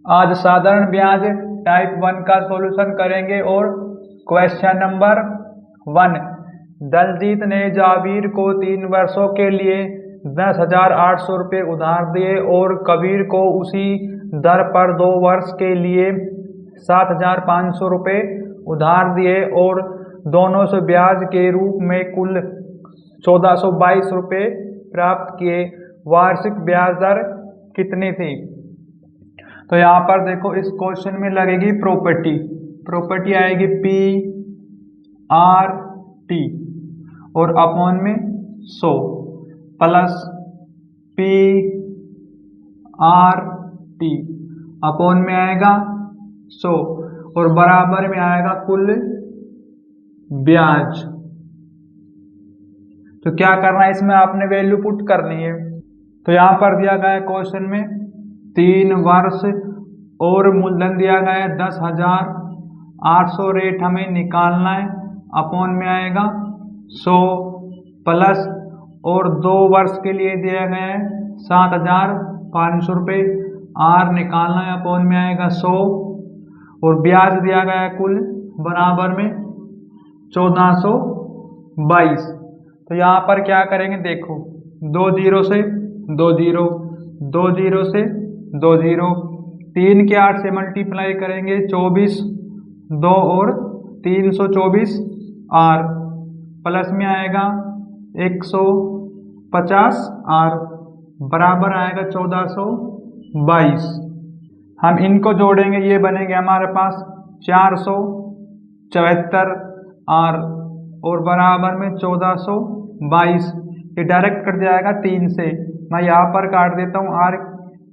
आज साधारण ब्याज टाइप 1 का सॉल्यूशन करेंगे और क्वेश्चन नंबर 1। दलजीत ने जावीर को 3 वर्षों के लिए 10,800 रुपये उधार दिए और कबीर को उसी दर पर 2 वर्ष के लिए 7,500 रुपये उधार दिए और दोनों से ब्याज के रूप में कुल 1,422 रुपये प्राप्त किए। वार्षिक ब्याज दर कितनी थी? तो यहाँ पर देखो इस क्वेश्चन में लगेगी प्रॉपर्टी आएगी PRT और अपॉन में 100 प्लस PRT अपॉन में आएगा 100 और बराबर में आएगा कुल ब्याज। तो क्या करना है, इसमें आपने वैल्यू पुट करनी है। तो यहाँ पर दिया गया है क्वेश्चन में 3 वर्ष और मूलधन दिया गया है 10,800, रेट हमें निकालना है। अपॉन में आएगा 100 प्लस और 2 वर्ष के लिए दिया गया है 7,500 रुपये, आर निकालना है। अपॉन में आएगा 100 और ब्याज दिया गया है कुल बराबर में 1,422। तो यहाँ पर क्या करेंगे, देखो 2 जीरो से 2 जीरो, 2 जीरो से 2 जीरो, 3 के 8 से मल्टीप्लाई करेंगे 24, 2 और 324 आर प्लस में आएगा 150 आर बराबर आएगा 1,422। हम इनको जोड़ेंगे, ये बनेंगे हमारे पास 474 आर और बराबर में 1,422। ये डायरेक्ट कट जाएगा 3 से, मैं यहाँ पर काट देता हूँ। आर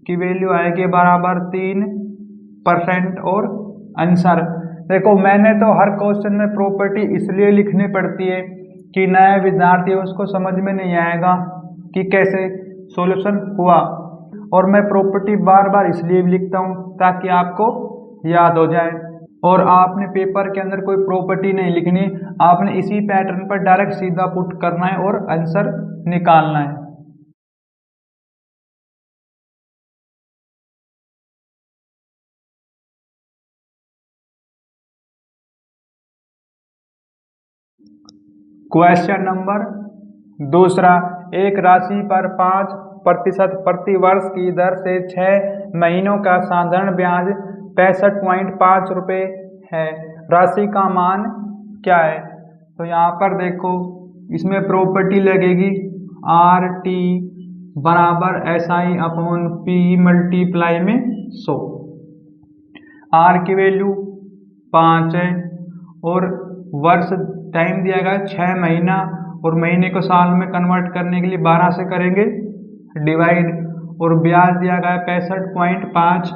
की वैल्यू आएगी बराबर 3% और आंसर देखो, मैंने तो हर क्वेश्चन में प्रॉपर्टी इसलिए लिखनी पड़ती है कि नया विद्यार्थी है उसको समझ में नहीं आएगा कि कैसे सॉल्यूशन हुआ, और मैं प्रॉपर्टी बार बार इसलिए भी लिखता हूँ ताकि आपको याद हो जाए। और आपने पेपर के अंदर कोई प्रॉपर्टी नहीं लिखनी, आपने इसी पैटर्न पर डायरेक्ट सीधा पुट करना है और आंसर निकालना है। Question number 2। एक राशि पर 5% प्रति वर्ष की दर से 6 महीनों का साधारण ब्याज 65.5 रुपये है। राशि का मान क्या है? तो यहाँ पर देखो इसमें प्रॉपर्टी लगेगी RT बराबर SI अपॉन P मल्टीप्लाई में 100। R की वैल्यू 5 है और वर्ष टाइम दिया गया 6 महीना और महीने को साल में कन्वर्ट करने के लिए 12 से करेंगे डिवाइड, और ब्याज दिया गया 65.5।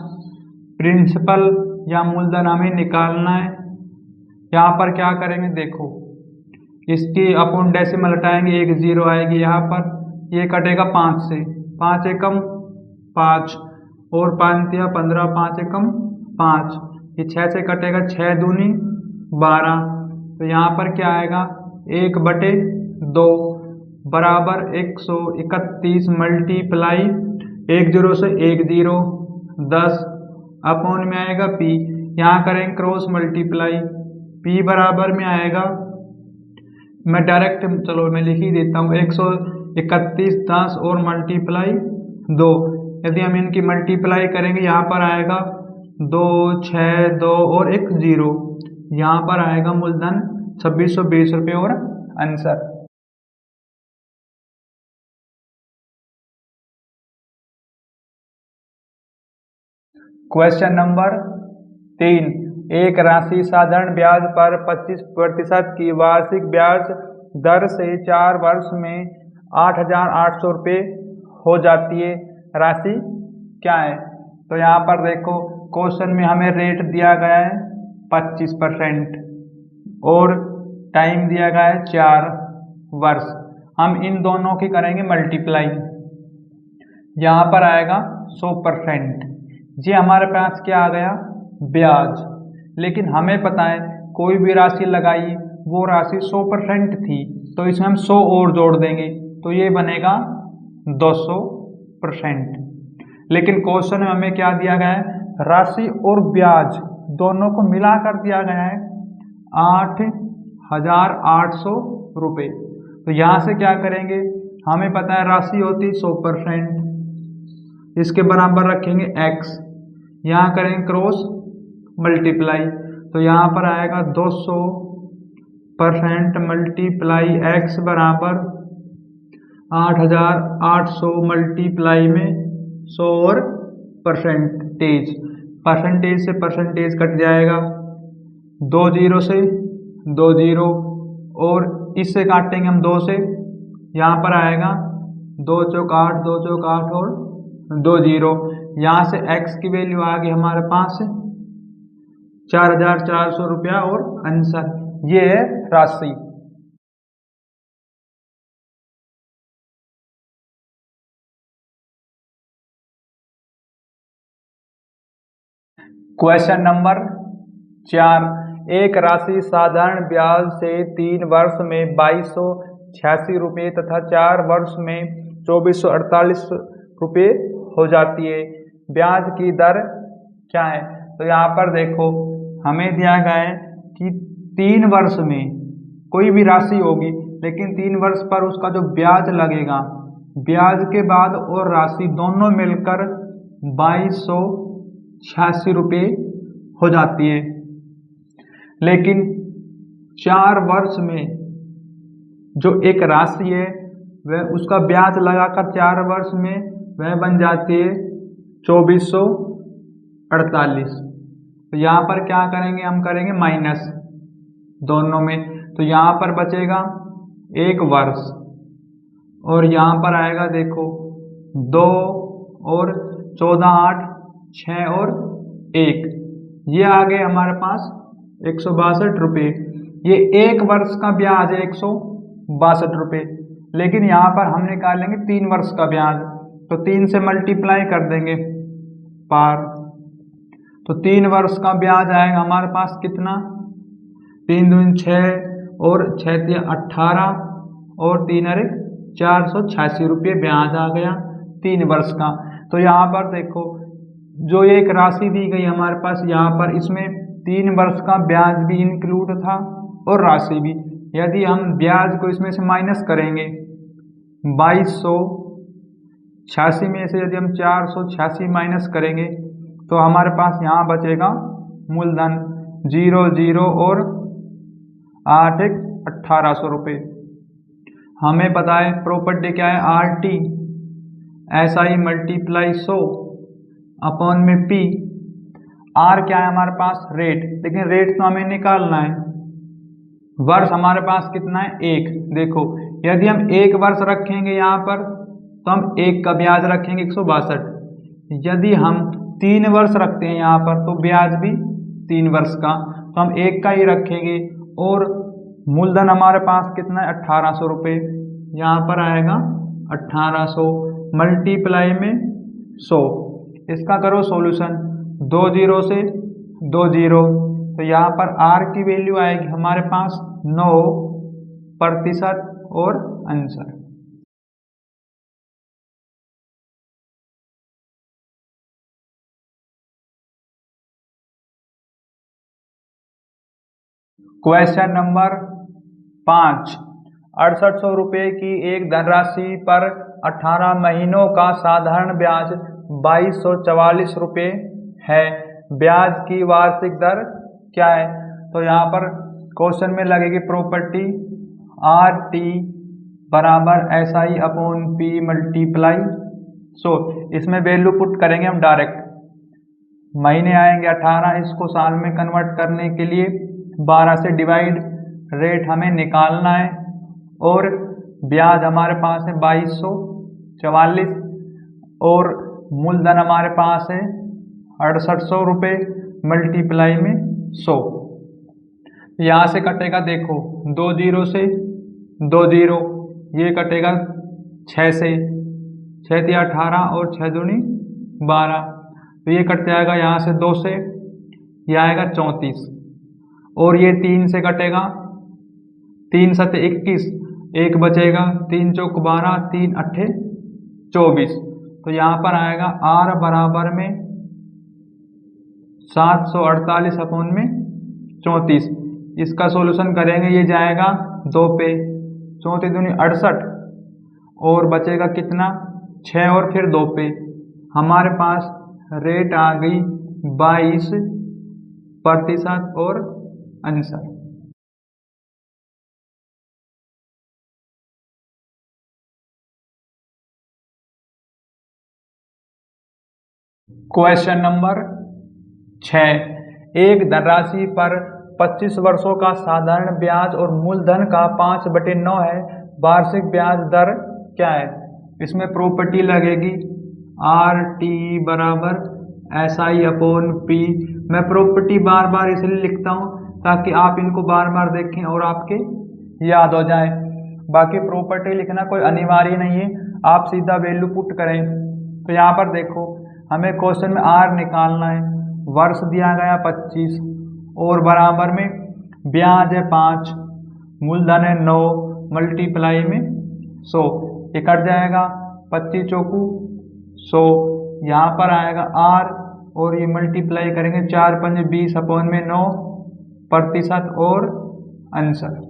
प्रिंसिपल या मूलधन हमें निकालना है। यहाँ पर क्या करेंगे, देखो इसकी अपॉन डेसिमल हटाएंगे, 1 0 आएगी यहाँ पर, ये कटेगा 5 से, 5 एकम 5 और 5 या 15, 5 एकम 5, ये 6 से कटेगा, 6 दूनी 12। तो यहाँ पर क्या आएगा 1/2 बराबर 131 मल्टीप्लाई 1 0 से 1 0 10 अपॉन में आएगा P, यहाँ करेंगे क्रॉस मल्टीप्लाई, P बराबर में आएगा, मैं डायरेक्ट चलो मैं लिख ही देता हूँ, 131 10 और मल्टीप्लाई 2। यदि हम इनकी मल्टीप्लाई करेंगे यहाँ पर आएगा 2 6 2 और 1 0, यहाँ पर आएगा मूलधन 2620 रुपये और आंसर। Question number 3। एक राशि साधारण ब्याज पर 25% की वार्षिक ब्याज दर से 4 वर्ष में 8,800 रुपये हो जाती है। राशि क्या है? तो यहाँ पर देखो क्वेश्चन में हमें रेट दिया गया है 25% और टाइम दिया गया है 4 वर्ष। हम इन दोनों की करेंगे मल्टीप्लाई, यहाँ पर आएगा 100%। जी हमारे पास क्या आ गया, ब्याज, लेकिन हमें पता है कोई भी राशि लगाई वो राशि 100% थी, तो इसमें हम 100 और जोड़ देंगे तो ये बनेगा 200%। लेकिन क्वेश्चन में हमें क्या दिया गया है, राशि और ब्याज दोनों को मिलाकर दिया गया है 8,800 रुपये। तो यहाँ से क्या करेंगे, हमें पता है राशि होती 100%, इसके बराबर रखेंगे x, यहाँ करेंगे क्रॉस मल्टीप्लाई, तो यहाँ पर आएगा 200% मल्टीप्लाई x बराबर 8,800 मल्टीप्लाई में 100 और परसेंटेज, परसेंटेज से परसेंटेज कट जाएगा, 2 जीरो से 2 जीरो, और इससे काटेंगे हम 2 से, यहाँ पर आएगा 2 चौक 8, 2 चौक 8 और 2 जीरो, यहाँ से x की वैल्यू आ गई हमारे पास 4,400 रुपया और आंसर ये है राशि। क्वेश्चन नंबर 4, एक राशि साधारण ब्याज से 3 वर्ष में 2286 रुपये तथा 4 वर्ष में 2448 रुपये हो जाती है, ब्याज की दर क्या है। तो यहाँ पर देखो हमें दिया गया है कि 3 वर्ष में कोई भी राशि होगी, लेकिन 3 वर्ष पर उसका जो ब्याज लगेगा, ब्याज के बाद और राशि दोनों मिलकर 2286 रुपये हो जाती है, लेकिन 4 वर्ष में जो एक राशि है वह उसका ब्याज लगाकर 4 वर्ष में वह बन जाती है 2448। तो यहाँ पर क्या करेंगे, हम करेंगे माइनस दोनों में, तो यहाँ पर बचेगा 1 वर्ष, और यहाँ पर आएगा देखो 2 और 14 8 6 और 1, ये आ गए हमारे पास 162 रुपये। ये 1 वर्ष का ब्याज है 162 रुपये, लेकिन यहाँ पर हम निकालेंगे 3 वर्ष का ब्याज, तो 3 से मल्टीप्लाई कर देंगे पार, तो 3 वर्ष का ब्याज आएगा हमारे पास कितना, 3 दूनी 6 और 6 तिया 18 और 3 अरे 486 रुपये ब्याज आ गया 3 वर्ष का। तो यहाँ पर देखो जो एक राशि दी गई हमारे पास, यहाँ पर इसमें 3 वर्ष का ब्याज भी इंक्लूड था और राशि भी। यदि हम ब्याज को इसमें से माइनस करेंगे 2286 में से यदि हम 486 माइनस करेंगे तो हमारे पास यहाँ बचेगा मूलधन 0 0 और 8 1 1800 रुपये। हमें पता है प्रॉपर्टी क्या है, RT SI मल्टीप्लाई 100 अपॉन में P। R क्या है हमारे पास, रेट, लेकिन रेट तो हमें निकालना है, वर्ष हमारे पास कितना है 1। देखो यदि हम 1 वर्ष रखेंगे यहाँ पर तो हम 1 का ब्याज रखेंगे 162, यदि हम 3 वर्ष रखते हैं यहाँ पर तो ब्याज भी 3 वर्ष का, तो हम 1 का ही रखेंगे, और मूलधन हमारे पास कितना है 1800 रुपये, यहाँ पर आएगा 1800 मल्टीप्लाई में 100। इसका करो सॉल्यूशन, 2 जीरो से 2 जीरो, तो यहाँ पर R की वैल्यू आएगी हमारे पास 9% और आंसर। क्वेश्चन नंबर 5, 6800 रुपये की एक धनराशि पर 18 महीनों का साधारण ब्याज 2244 रुपये है, ब्याज की वार्षिक दर क्या है। तो यहाँ पर क्वेश्चन में लगेगी प्रॉपर्टी RT बराबर SI अपॉन P मल्टीप्लाई 100। इसमें वैल्यू पुट करेंगे हम डायरेक्ट, महीने आएंगे 18, इसको साल में कन्वर्ट करने के लिए 12 से डिवाइड, रेट हमें निकालना है, और ब्याज हमारे पास है 2244, और मूलधन हमारे पास है 6800 रुपये मल्टीप्लाई में 100। यहाँ से कटेगा देखो 2 जीरो से 2 जीरो, ये कटेगा 6 से, 6 तिया 18 और 6 दूनी 12, तो ये कट जाएगा यहाँ से 2 से, ये आएगा 34, और ये 3 से कटेगा, 3 सते 21, 1 बचेगा, 3 चौक 12, 3 अट्ठे 24, तो यहाँ पर आएगा R बराबर में 748 अपॉन में 34। इसका सॉल्यूशन करेंगे, ये जाएगा 2 पे, 34 दूनी 68 और बचेगा कितना 6 और फिर 2 पे। हमारे पास रेट आ गई 22% और आंसर। Question number 6। एक धनराशि पर 25 वर्षों का साधारण ब्याज और मूलधन का 5/9 है, वार्षिक ब्याज दर क्या है? इसमें प्रॉपर्टी लगेगी RT बराबर SI अपॉन P। मैं प्रॉपर्टी बार बार इसलिए लिखता हूँ ताकि आप इनको बार बार देखें और आपके याद हो जाए। बाकी प्रॉपर्टी लिखना कोई अनिवार्य नहीं है, आप सीधा वैल्यू पुट करें। तो यहाँ पर देखो, हमें क्वेश्चन में R निकालना है, वर्ष दिया गया 25 और बराबर में ब्याज है 5, मूलधन है 9, मल्टीप्लाई में 100। ये कट जाएगा 25 चौकू 100। यहाँ पर आएगा R और ये मल्टीप्लाई करेंगे 4 5 20 अपॉन में 9% और आंसर।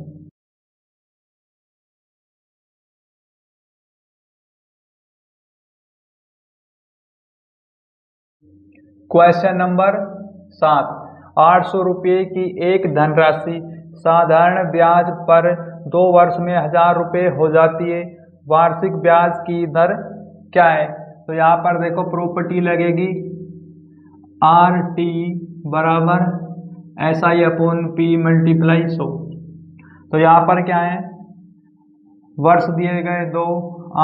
Question number 7। 800 रुपये की एक धनराशि साधारण ब्याज पर 2 वर्ष में 1000 रुपये हो जाती है, वार्षिक ब्याज की दर क्या है? तो यहाँ पर देखो प्रॉपर्टी लगेगी RT बराबर SI अपॉन P मल्टीप्लाई 100। तो यहाँ पर क्या है, वर्ष दिए गए 2,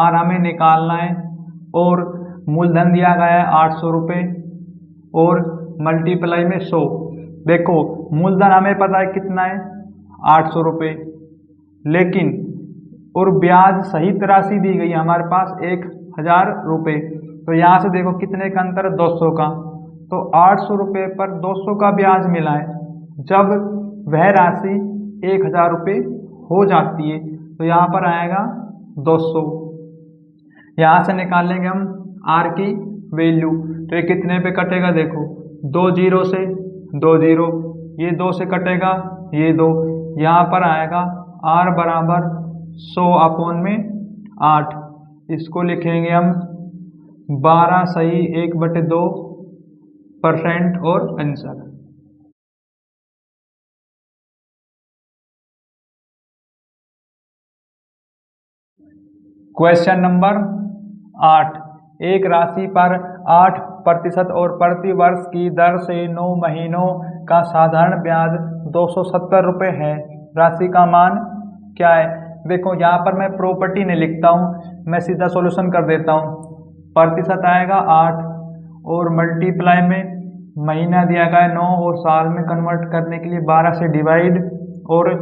R हमें निकालना है और मूलधन दिया गया है 800 रुपये और मल्टीप्लाई में 100। देखो मूलधन हमें पता है कितना है 800 रुपये, लेकिन और ब्याज सहित राशि दी गई हमारे पास 1000 रुपये। तो यहाँ से देखो कितने का अंतर है 200 का। तो 800 रुपये पर 200 का ब्याज मिला है जब वह राशि 1000 रुपये हो जाती है। तो यहाँ पर आएगा 200। यहाँ से निकालेंगे हम R की वैल्यू। तो ये कितने पे कटेगा, देखो 2 0 से 2 0, ये 2 से कटेगा ये 2। यहाँ पर आएगा R बराबर 100 अपॉन में 8। इसको लिखेंगे हम 12 सही 1/2% और आंसर। Question number 8। एक राशि पर 8% और प्रति वर्ष की दर से 9 महीनों का साधारण ब्याज 270 रुपये है, राशि का मान क्या है? देखो यहाँ पर मैं प्रॉपर्टी नहीं लिखता हूँ, मैं सीधा सॉल्यूशन कर देता हूँ। प्रतिशत आएगा 8 और मल्टीप्लाई में महीना दिया गया है 9 और साल में कन्वर्ट करने के लिए 12 से डिवाइड और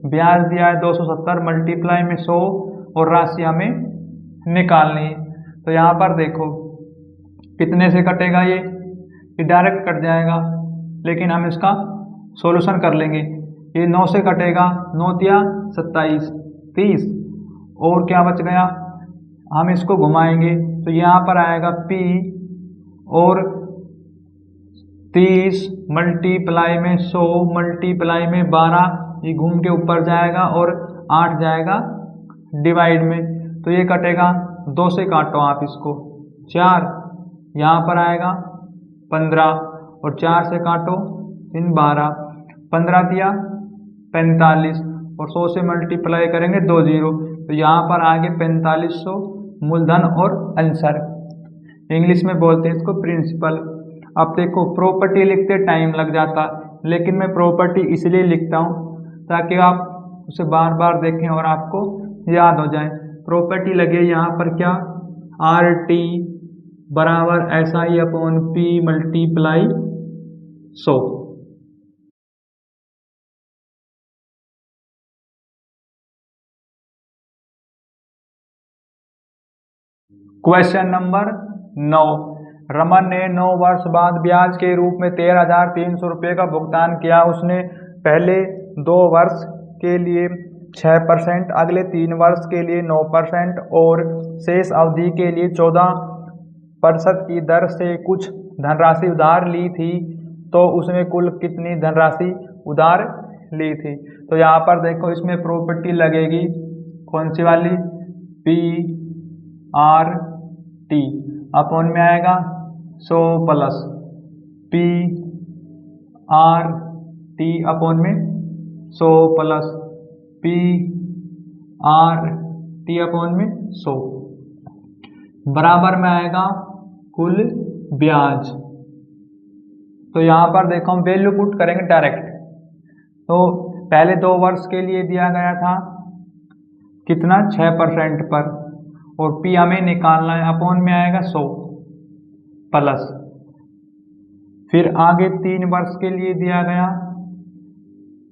ब्याज दिया है 270 मल्टीप्लाई में 100 और राशि हमें निकालनी है। तो यहाँ पर देखो कितने से कटेगा, ये डायरेक्ट कट जाएगा, लेकिन हम इसका सॉल्यूशन कर लेंगे। ये 9 से कटेगा, 9 तिया 27 30 और क्या बच गया, हम इसको घुमाएंगे तो यहाँ पर आएगा P और 30 मल्टीप्लाई में 100 मल्टीप्लाई में 12, ये घूम के ऊपर जाएगा और 8 जाएगा डिवाइड में। तो ये कटेगा, 2 से काटो आप इसको 4, यहाँ पर आएगा 15 और 4 से काटो 3 12, 15 दिया 45 और 100 से मल्टीप्लाई करेंगे 2 0। तो यहाँ पर आगे 4500 मूलधन और आंसर। इंग्लिश में बोलते हैं इसको प्रिंसिपल। अब देखो प्रॉपर्टी लिखते टाइम लग जाता, लेकिन मैं प्रॉपर्टी इसलिए लिखता हूँ ताकि आप उसे बार बार देखें और आपको याद हो जाए। प्रॉपर्टी लगे यहाँ पर क्या, RT बराबर SI upon P multiply 100। Question number 9। Raman ने 9 वर्ष बाद ब्याज के रूप में 13,300 रुपये का भुगतान किया। उसने पहले 2 वर्ष के लिए 6%, अगले 3 वर्ष के लिए 9% और शेष अवधि के लिए 14% की दर से कुछ धनराशि उधार ली थी। तो उसमें कुल कितनी धनराशि उधार ली थी। तो यहाँ पर देखो इसमें प्रॉपर्टी लगेगी कौन सी वाली, पी आर टी अपॉन में आएगा 100 plus P R T upon में 100 plus P R T upon में 100 बराबर में आएगा कुल ब्याज। तो यहाँ पर देखो हम वैल्यू पुट करेंगे डायरेक्ट। तो पहले 2 वर्ष के लिए दिया गया था कितना 6% पर, और पी हमें निकालना है, अपॉन में आएगा 100 प्लस, फिर आगे 3 वर्ष के लिए दिया गया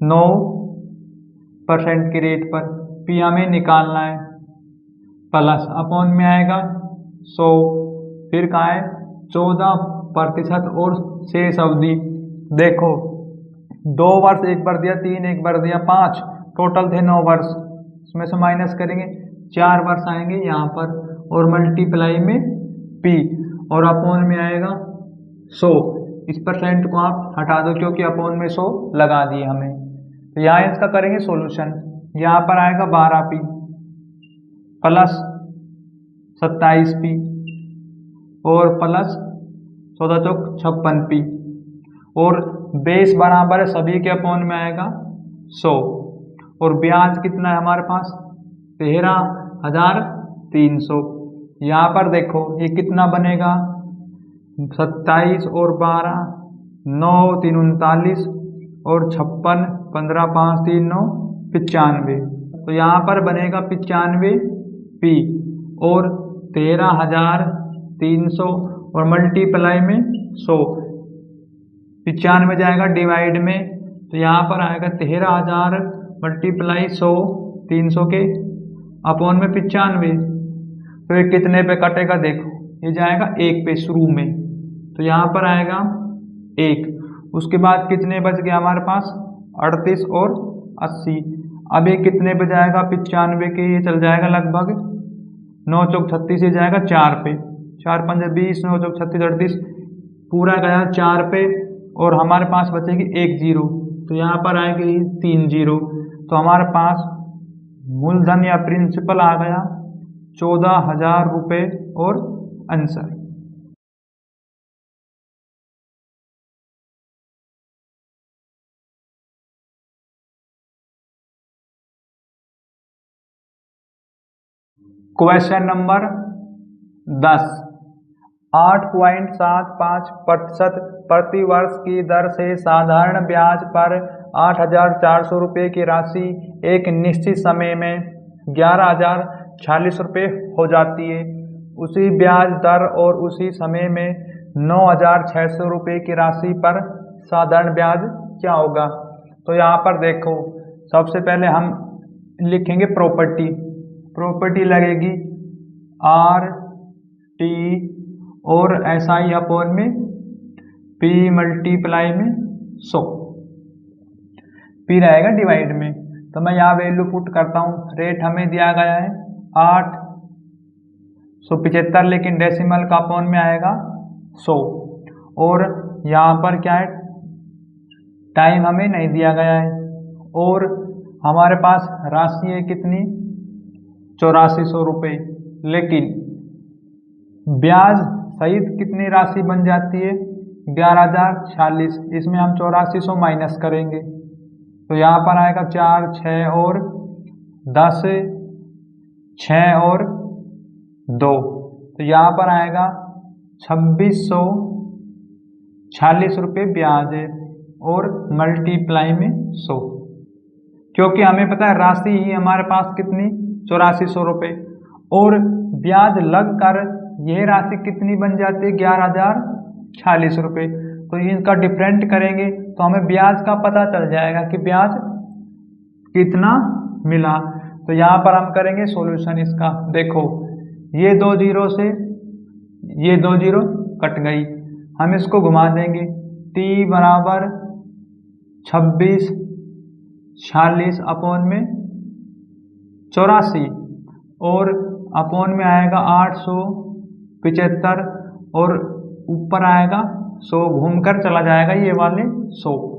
9% के रेट पर, पी हमें निकालना है प्लस, अपॉन में आएगा 100, फिर कहाँ है 14% और शेष अवधि। देखो 2 वर्ष एक बार दिया, 3 एक बार दिया, 5 टोटल थे 9 वर्ष, इसमें से माइनस करेंगे 4 वर्ष आएंगे यहाँ पर, और मल्टीप्लाई में पी और अपॉन में आएगा 100। इस परसेंट को आप हटा दो क्योंकि अपॉन में 100 लगा दिए हमें। तो यहाँ इसका करेंगे सॉल्यूशन। यहाँ पर आएगा 12p प्लस 27p और प्लस 14 चौक 56p, और बेस बराबर है सभी के, अपॉन में आएगा 100, और ब्याज कितना है हमारे पास 13,300। यहाँ पर देखो ये कितना बनेगा 27 और 12 9 3 39 और 56 15 5 3 9 95। तो यहाँ पर बनेगा 95p और 13,300 और मल्टीप्लाई में 100, 95 जाएगा डिवाइड में, तो यहाँ पर आएगा 13,000 मल्टीप्लाई 100 300 के अपॉन में 95। तो ये कितने पे कटेगा देखो, ये जाएगा 1 पे शुरू में, तो यहाँ पर आएगा 1। उसके बाद कितने बच गए हमारे पास 38 और 80। अब ये कितने पे जाएगा 95 के, ये चल जाएगा लगभग 9 चौक 36, ये जाएगा 4 पे, 4 5 20 9 चौक 36 38 पूरा गया 4 पे, और हमारे पास बचेगी 1 जीरो, तो यहाँ पर आएगी 3 जीरो। तो हमारे पास मूलधन या प्रिंसिपल आ गया 14,000 रुपये और आंसर। क्वेश्चन नंबर 10, 8.75% प्रति वर्ष की दर से साधारण ब्याज पर 8,400 रुपये की राशि एक निश्चित समय में 11,046 रुपये हो जाती है। उसी ब्याज दर और उसी समय में 9,600 रुपये की राशि पर साधारण ब्याज क्या होगा। तो यहाँ पर देखो सबसे पहले हम लिखेंगे प्रॉपर्टी लगेगी आर टी और SI अपॉन में P मल्टीप्लाई में 100, P रहेगा डिवाइड में। तो मैं यहाँ वैल्यू पुट करता हूँ। रेट हमें दिया गया है 875, लेकिन डेसिमल का अपॉन में आएगा 100, और यहाँ पर क्या है टाइम हमें नहीं दिया गया है, और हमारे पास राशि है कितनी 8400 रुपये, लेकिन ब्याज सहित कितनी राशि बन जाती है 11,046। इसमें हम 8400 माइनस करेंगे, तो यहाँ पर आएगा 4 6 और 10 6 और 2, तो यहाँ पर आएगा 2640 रुपये ब्याज है, और मल्टीप्लाई में 100, क्योंकि हमें पता है राशि ही हमारे पास कितनी 8400 रुपये, और ब्याज लगकर यह राशि कितनी बन जाती है 11,046 रुपये। तो इनका डिफरेंट करेंगे तो हमें ब्याज का पता चल जाएगा कि ब्याज कितना मिला। तो यहाँ पर हम करेंगे सॉल्यूशन इसका। देखो ये 2 जीरो से ये 2 जीरो कट गई, हम इसको घुमा देंगे, t बराबर 2640 अपॉन में 84 और अपॉन में आएगा 875 और ऊपर आएगा 100 घूमकर चला जाएगा, ये वाले 100।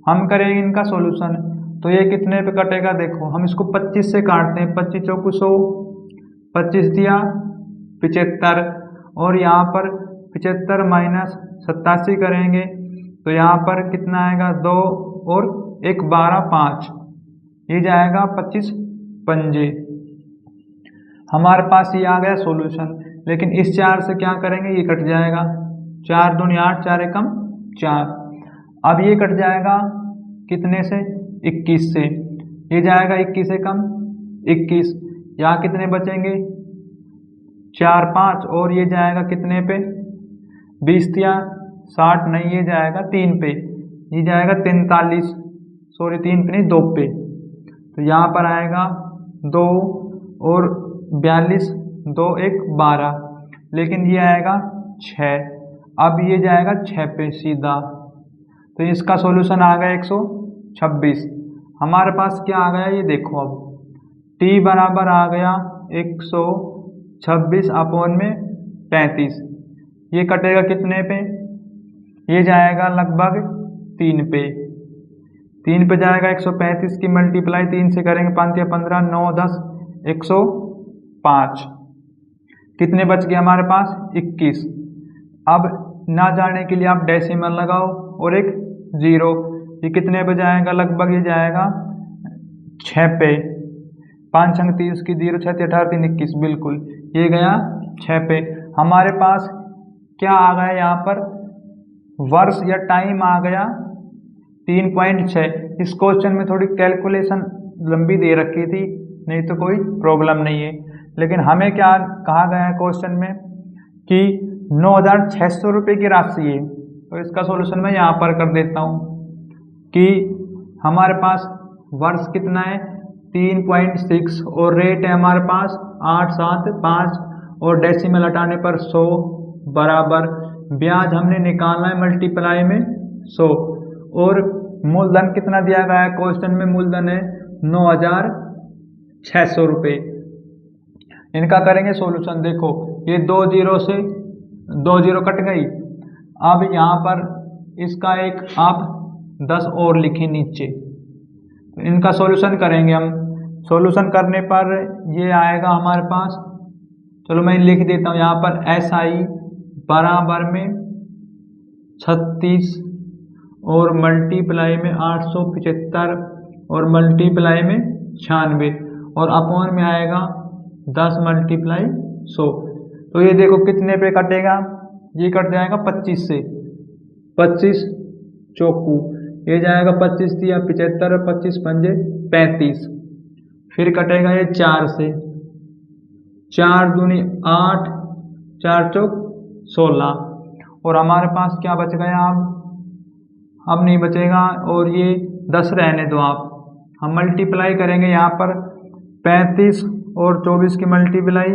हम करेंगे इनका सॉल्यूशन, तो ये कितने पे कटेगा देखो, हम इसको 25 से काटते हैं। 25 चौको 100, 25 दिया 75, और यहाँ पर 75 माइनस 87 करेंगे तो यहाँ पर कितना आएगा, 2 और 1 12 5, ये जाएगा 25 पंजे। हमारे पास ये आ गया सॉल्यूशन। लेकिन इस 4 से क्या करेंगे, ये कट जाएगा, 4 दूनी 8, 4 एकम 4। अब ये कट जाएगा कितने से, 21 से, ये जाएगा 21 एकम 21। यहाँ कितने बचेंगे, 4 5, और ये जाएगा कितने पे, 20 या 60 नहीं, ये जाएगा 3 पे, ये जाएगा 43, सॉरी 3 पे नहीं 2 पे। तो यहाँ पर आएगा 2 और 42, 2 1 12, लेकिन ये आएगा 6। अब ये जाएगा 6 पे सीधा, तो इसका सॉल्यूशन आ गया 126। हमारे पास क्या आ गया ये देखो, अब t बराबर आ गया 126 अपॉन में 35। ये कटेगा कितने पे, ये जाएगा लगभग 3 पे। 3 पे जाएगा 135 की मल्टीप्लाई 3 से करेंगे, 5 या 15, 9 10 105। कितने बच गए हमारे पास, 21। अब ना जाने के लिए आप डेसिमल लगाओ और एक 0, ये कितने पे जाएगा, लगभग ये जाएगा 6 पे। 5 अंक 30 की 0, 6 18 3 21, बिल्कुल ये गया 6 पे। हमारे पास क्या आ गया यहाँ पर, वर्ष या टाइम आ गया 3.6। इस क्वेश्चन में थोड़ी कैलकुलेशन लंबी दे रखी थी, नहीं तो कोई प्रॉब्लम नहीं है। लेकिन हमें क्या कहा गया है क्वेश्चन में कि 9,600 रुपये की राशि है, तो इसका सॉल्यूशन मैं यहाँ पर कर देता हूँ कि हमारे पास वर्ष कितना है 3.6, और रेट है हमारे पास 875, और डेसिमल हटाने पर 100 बराबर ब्याज हमने निकालना है मल्टीप्लाई में 100, और मूलधन कितना दिया गया है क्वेश्चन में, मूलधन है 9,600 रुपये। इनका करेंगे सॉल्यूशन, देखो ये 2 0 से 2 0 कट गई। अब यहाँ पर इसका एक आप 10 और लिखें नीचे, तो इनका सॉल्यूशन करेंगे हम। सॉल्यूशन करने पर ये आएगा हमारे पास, चलो मैं लिख देता हूँ यहाँ पर, SI बराबर में 36 और मल्टीप्लाई में 875 और मल्टीप्लाई में 96, और अपॉन में आएगा 10 मल्टीप्लाई 100। तो ये देखो कितने पे कटेगा, ये कट जाएगा 25 से, 25 चौकू, ये जाएगा 25 दिया 75, 25 पंजे 35। फिर कटेगा ये 4 से, 4 दूनी 8, 4 चौक 16, और हमारे पास क्या बच गया, अब नहीं बचेगा, और ये 10 रहने दो आप। हम मल्टीप्लाई करेंगे यहाँ पर 35 और 24 की मल्टीप्लाई,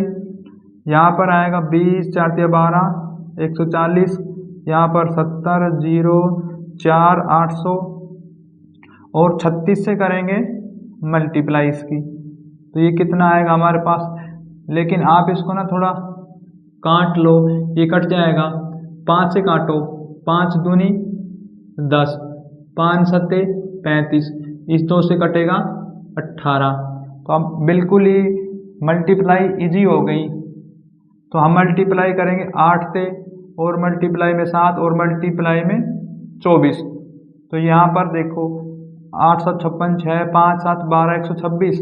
यहाँ पर आएगा 20 4 12 140, यहाँ पर 70 0 4 800, और 36 से करेंगे मल्टीप्लाई इसकी, तो ये कितना आएगा हमारे पास। लेकिन आप इसको ना थोड़ा काट लो, ये कट जाएगा, 5 से काटो, 5 दूनी 10, 5 सत्ते 35, इस 2 से कटेगा 18। तो अब बिल्कुल ही मल्टीप्लाई इजी हो गई। तो हम मल्टीप्लाई करेंगे 8 से, और मल्टीप्लाई में 7, और मल्टीप्लाई में 24। तो यहाँ पर देखो 856 6 5 7 12 126,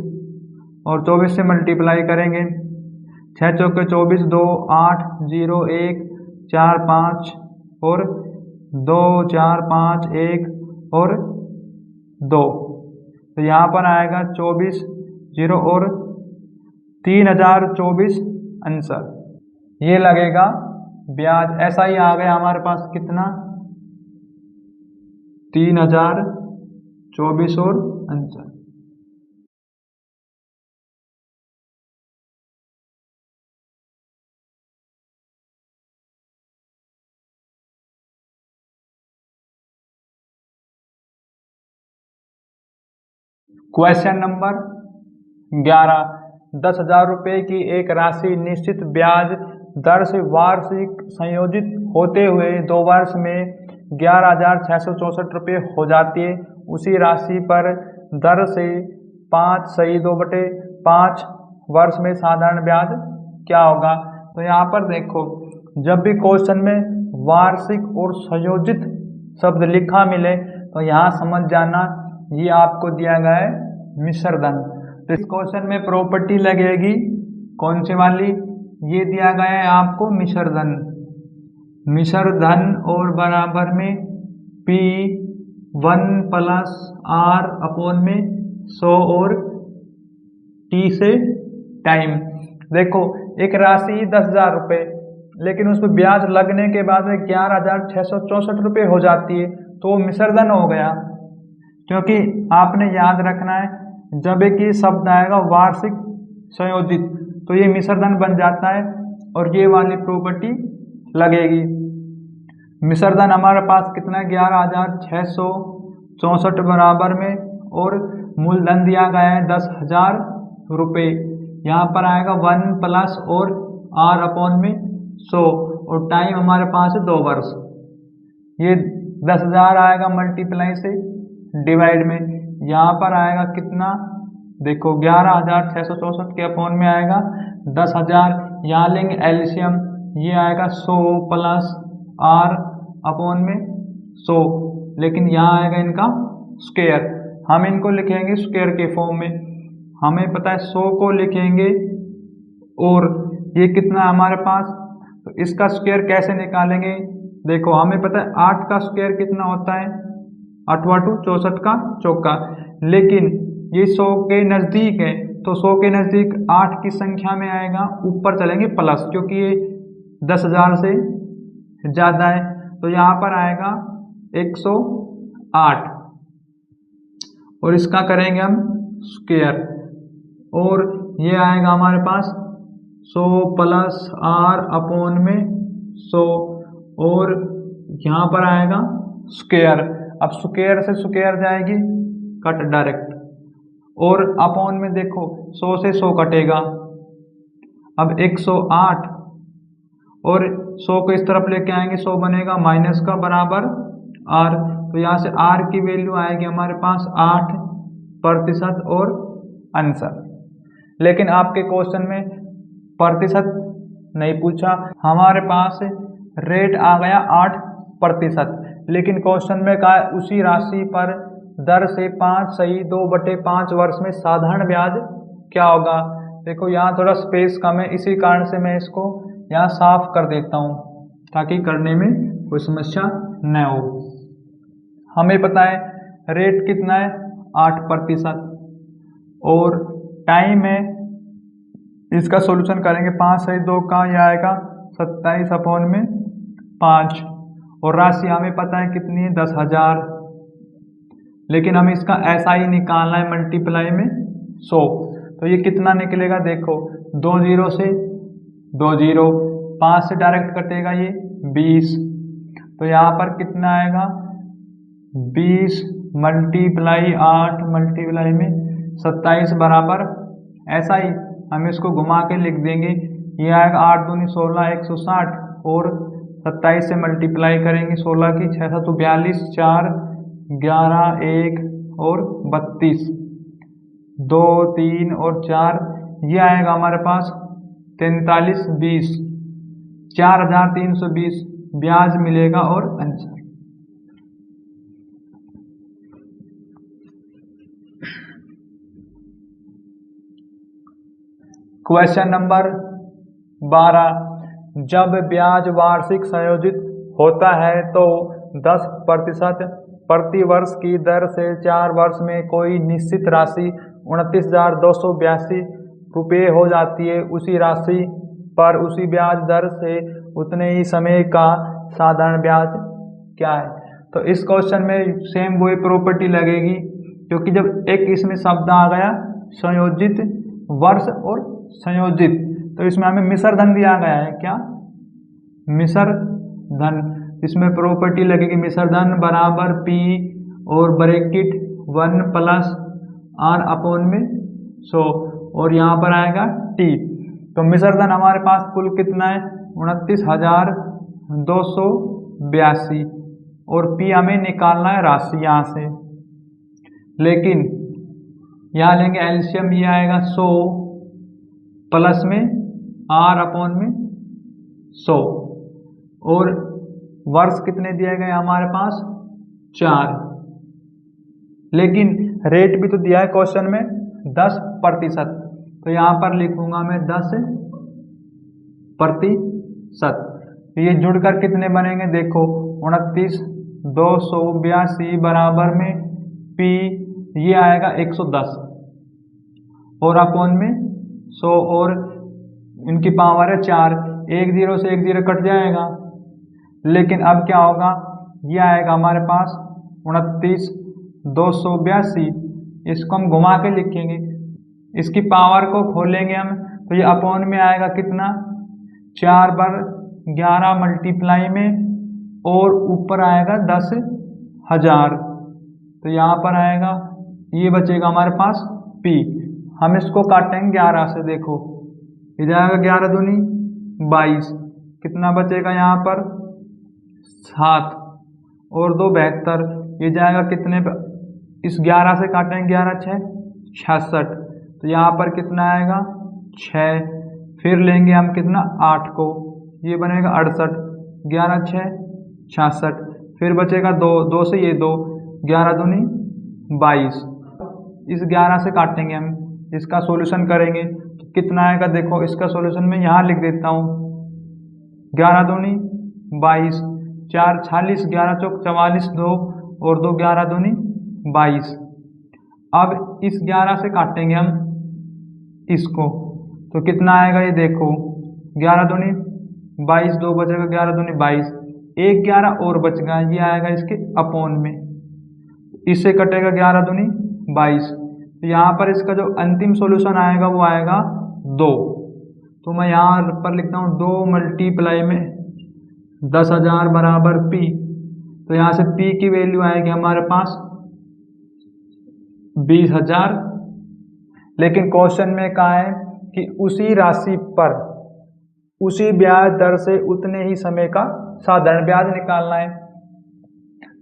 और 24 से मल्टीप्लाई करेंगे, 6 चौके 24 2 8 0 1 4 5, और 2 4 5 1 और 2, तो यहाँ पर आएगा 24 0 और 3024 आंसर ये लगेगा ब्याज। ऐसा ही आ गया हमारे पास कितना, 3024 और आंसर। क्वेश्चन नंबर 11, 10,000 रुपये की एक राशि निश्चित ब्याज दर से वार्षिक संयोजित होते हुए 2 वर्ष में 11,664 रुपये हो जाती है, उसी राशि पर दर से 5/2/5 वर्ष में साधारण ब्याज क्या होगा। तो यहाँ पर देखो, जब भी क्वेश्चन में वार्षिक और संयोजित शब्द लिखा मिले तो यहाँ समझ जाना ये आपको दिया गया है मिश्र धन। तो इस क्वेश्चन में प्रॉपर्टी लगेगी कौन सी वाली, ये दिया गया है आपको मिश्र धन। मिश्र धन और बराबर में P1 + R/100 और T से टाइम। देखो एक राशि 10,000 रुपये, लेकिन उस पर ब्याज लगने के बाद में 11,664 रुपये हो जाती है, तो वो मिश्र धन हो गया। क्योंकि आपने याद रखना है, जब एक ये शब्द आएगा वार्षिक संयोजित तो ये मिश्र धन बन जाता है और ये वाली प्रॉपर्टी लगेगी। मिश्र धन हमारे पास कितना है, 11,664 बराबर में, और मूलधन दिया गया है 10,000 रुपये। यहाँ पर आएगा 1 + और R/100 और टाइम हमारे पास है 2 वर्ष। ये 10,000 आएगा मल्टीप्लाई से डिवाइड में, यहाँ पर आएगा कितना, देखो 11,664 के अपॉन में आएगा 10,000, यहाँ लेंगे एलसीएम, ये आएगा 100 + R/100, लेकिन यहाँ आएगा इनका स्क्वायर। हम इनको लिखेंगे स्क्वायर के फॉर्म में, हमें पता है 100 को लिखेंगे और ये कितना है हमारे पास, तो इसका स्क्वायर कैसे निकालेंगे। देखो हमें पता है 8 का स्क्वायर कितना होता है, 8 × 2 64 का चौका, लेकिन ये 100 के नज़दीक है, तो 100 के नज़दीक 8 की संख्या में आएगा, ऊपर चलेंगे प्लस, क्योंकि ये 10,000 से ज़्यादा है, तो यहाँ पर आएगा 108 और इसका करेंगे हम स्क्वायर, और ये आएगा हमारे पास 100 + R/100 और यहाँ पर आएगा स्क्वायर। अब स्क्वायर से स्क्वायर जाएगी, कट डायरेक्ट, और अपॉन में देखो 100 से 100 कटेगा, अब 108 और 100 को इस तरफ लेके आएंगे, 100 बनेगा माइनस का बराबर R, तो यहाँ से R की वैल्यू आएगी हमारे पास 8% और आंसर। लेकिन आपके क्वेश्चन में प्रतिशत नहीं पूछा, हमारे पास रेट आ गया 8%, लेकिन क्वेश्चन में कहा उसी राशि पर दर से 5/2/5 वर्ष में साधारण ब्याज क्या होगा। देखो यहाँ थोड़ा स्पेस कम है, इसी कारण से मैं इसको यहाँ साफ कर देता हूँ ताकि करने में कोई समस्या न हो। हमें पता है रेट कितना है 8% और टाइम है, इसका सॉल्यूशन करेंगे 5/2 का, यह आएगा 27/5 और राशि हमें पता है कितनी है 10,000, लेकिन हमें इसका ऐसा ही निकालना है मल्टीप्लाई में 100, तो ये कितना निकलेगा, देखो 2 0 से 2 0, 5 से डायरेक्ट कटेगा ये 20, तो यहाँ पर कितना आएगा 20 × 8 मल्टीप्लाई में 27 बराबर, ऐसा ही हम इसको घुमा के लिख देंगे, ये आएगा 8 दूनी 16 160 और 27 से मल्टीप्लाई करेंगे 16 की 6 7 42 4 11 1 और 32 2 3 और 4, ये आएगा हमारे पास 43 20 4,320 ब्याज मिलेगा और आंसर। क्वेश्चन नंबर 12, जब ब्याज वार्षिक संयोजित होता है तो 10% प्रति वर्ष की दर से 4 वर्ष में कोई निश्चित राशि 29,282 रुपये हो जाती है, उसी राशि पर उसी ब्याज दर से उतने ही समय का साधारण ब्याज क्या है। तो इस क्वेश्चन में सेम वही प्रॉपर्टी लगेगी, क्योंकि जब एक इसमें शब्द आ गया संयोजित वर्ष और संयोजित, तो इसमें हमें मिश्र धन दिया गया है, क्या मिश्र धन, इसमें प्रॉपर्टी लगेगी मिश्र धन बराबर P और ब्रैकेट 1 + R/100 और यहाँ पर आएगा T। तो मिश्र धन हमारे पास कुल कितना है 29,282 और P हमें निकालना है राशि यहाँ से। लेकिन यहाँ लेंगे एलसीएम, ये आएगा 100 प्लस में R अपॉन में 100 और वर्ष कितने दिए गए हमारे पास 4। लेकिन रेट भी तो दिया है क्वेश्चन में 10%, तो यहाँ पर लिखूंगा मैं 10%। तो ये जुड़कर कितने बनेंगे देखो 29,282 बराबर में P ये आएगा 110 और अपॉन में 100 और इनकी पावर है 4, एक जीरो से एक जीरो कट जाएगा। लेकिन अब क्या होगा, ये आएगा हमारे पास 29,282, इसको हम घुमा के लिखेंगे, इसकी पावर को खोलेंगे हम तो ये अपॉन में आएगा कितना 4 बार 11 मल्टीप्लाई में और ऊपर आएगा 10,000। तो यहाँ पर आएगा ये बचेगा हमारे पास P। हम इसको काटेंगे 11 से, देखो ये जाएगा 11 दूनी 22, कितना बचेगा यहाँ पर 7 और 2 72, ये जाएगा कितने इस 11 से काटेंगे 11 6 66, तो यहाँ पर कितना आएगा 6। फिर लेंगे हम कितना 8 को, ये बनेगा 68, 11 6 66, फिर बचेगा 2, 2 से ये 2, 11 दूनी 22, इस 11 से काटेंगे हम, इसका सॉल्यूशन करेंगे तो कितना आएगा देखो, इसका सॉल्यूशन मैं यहाँ लिख देता हूँ 11 दूनी 22, 4 46, 11 चौक 44, 2 और 2 11 दूनी 22। अब इस 11 से काटेंगे हम इसको तो कितना आएगा ये देखो 11 दूनी 22, 2 बचेगा 11 दूनी 22, एक 11 और बच गया, ये आएगा इसके अपॉन में, इससे कटेगा 11 दूनी 22। तो यहाँ पर इसका जो अंतिम सॉल्यूशन आएगा वो आएगा 2। तो मैं यहाँ पर लिखता हूँ 2 मल्टीप्लाई में 10,000 बराबर P। तो यहाँ से P की वैल्यू आएगी हमारे पास 20,000। लेकिन क्वेश्चन में कहा है कि उसी राशि पर उसी ब्याज दर से उतने ही समय का साधारण ब्याज निकालना है।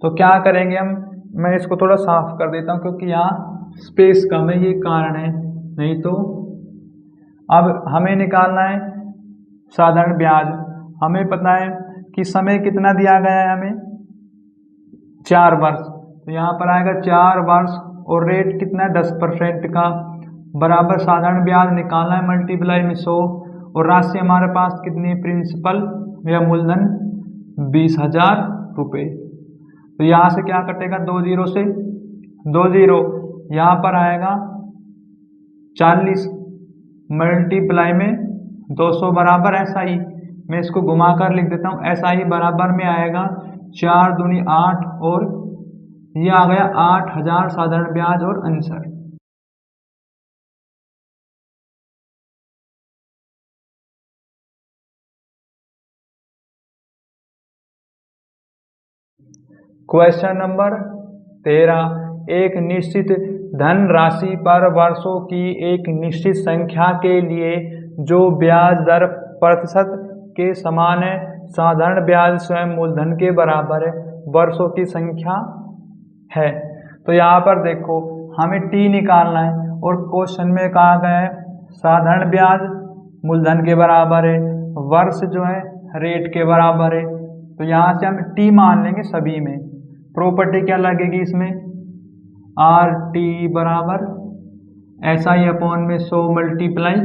तो क्या करेंगे हम, मैं इसको थोड़ा साफ कर देता हूँ क्योंकि यहाँ स्पेस कम है, ये कारण है, नहीं तो अब हमें निकालना है साधारण ब्याज। हमें पता है कि समय कितना दिया गया है हमें 4 वर्ष, तो यहाँ पर आएगा 4 वर्ष और रेट कितना है 10% का, बराबर साधारण ब्याज निकालना है मल्टीप्लाई में 100 और राशि हमारे पास कितनी प्रिंसिपल या मूलधन 20,000 रुपये। तो यहाँ से क्या कटेगा 2 जीरो से 2 जीरो, यहाँ पर आएगा 40 मल्टीप्लाई में 200 बराबर SI, मैं इसको घुमा कर लिख देता हूँ SI बराबर में आएगा 4 दूनी 8 और ये आ गया 8,000 साधारण ब्याज और आंसर। क्वेश्चन नंबर 13, एक निश्चित धन राशि पर वर्षों की एक निश्चित संख्या के लिए जो ब्याज दर प्रतिशत के समान है, साधारण ब्याज स्वयं मूलधन के बराबर है, वर्षों की संख्या है। तो यहाँ पर देखो हमें T निकालना है और क्वेश्चन में कहा गया है साधारण ब्याज मूलधन के बराबर है, वर्ष जो है रेट के बराबर है। तो यहाँ से हम T मान लेंगे सभी में। प्रॉपर्टी क्या लगेगी इसमें RT बराबर SI अपॉन में 100 मल्टीप्लाई,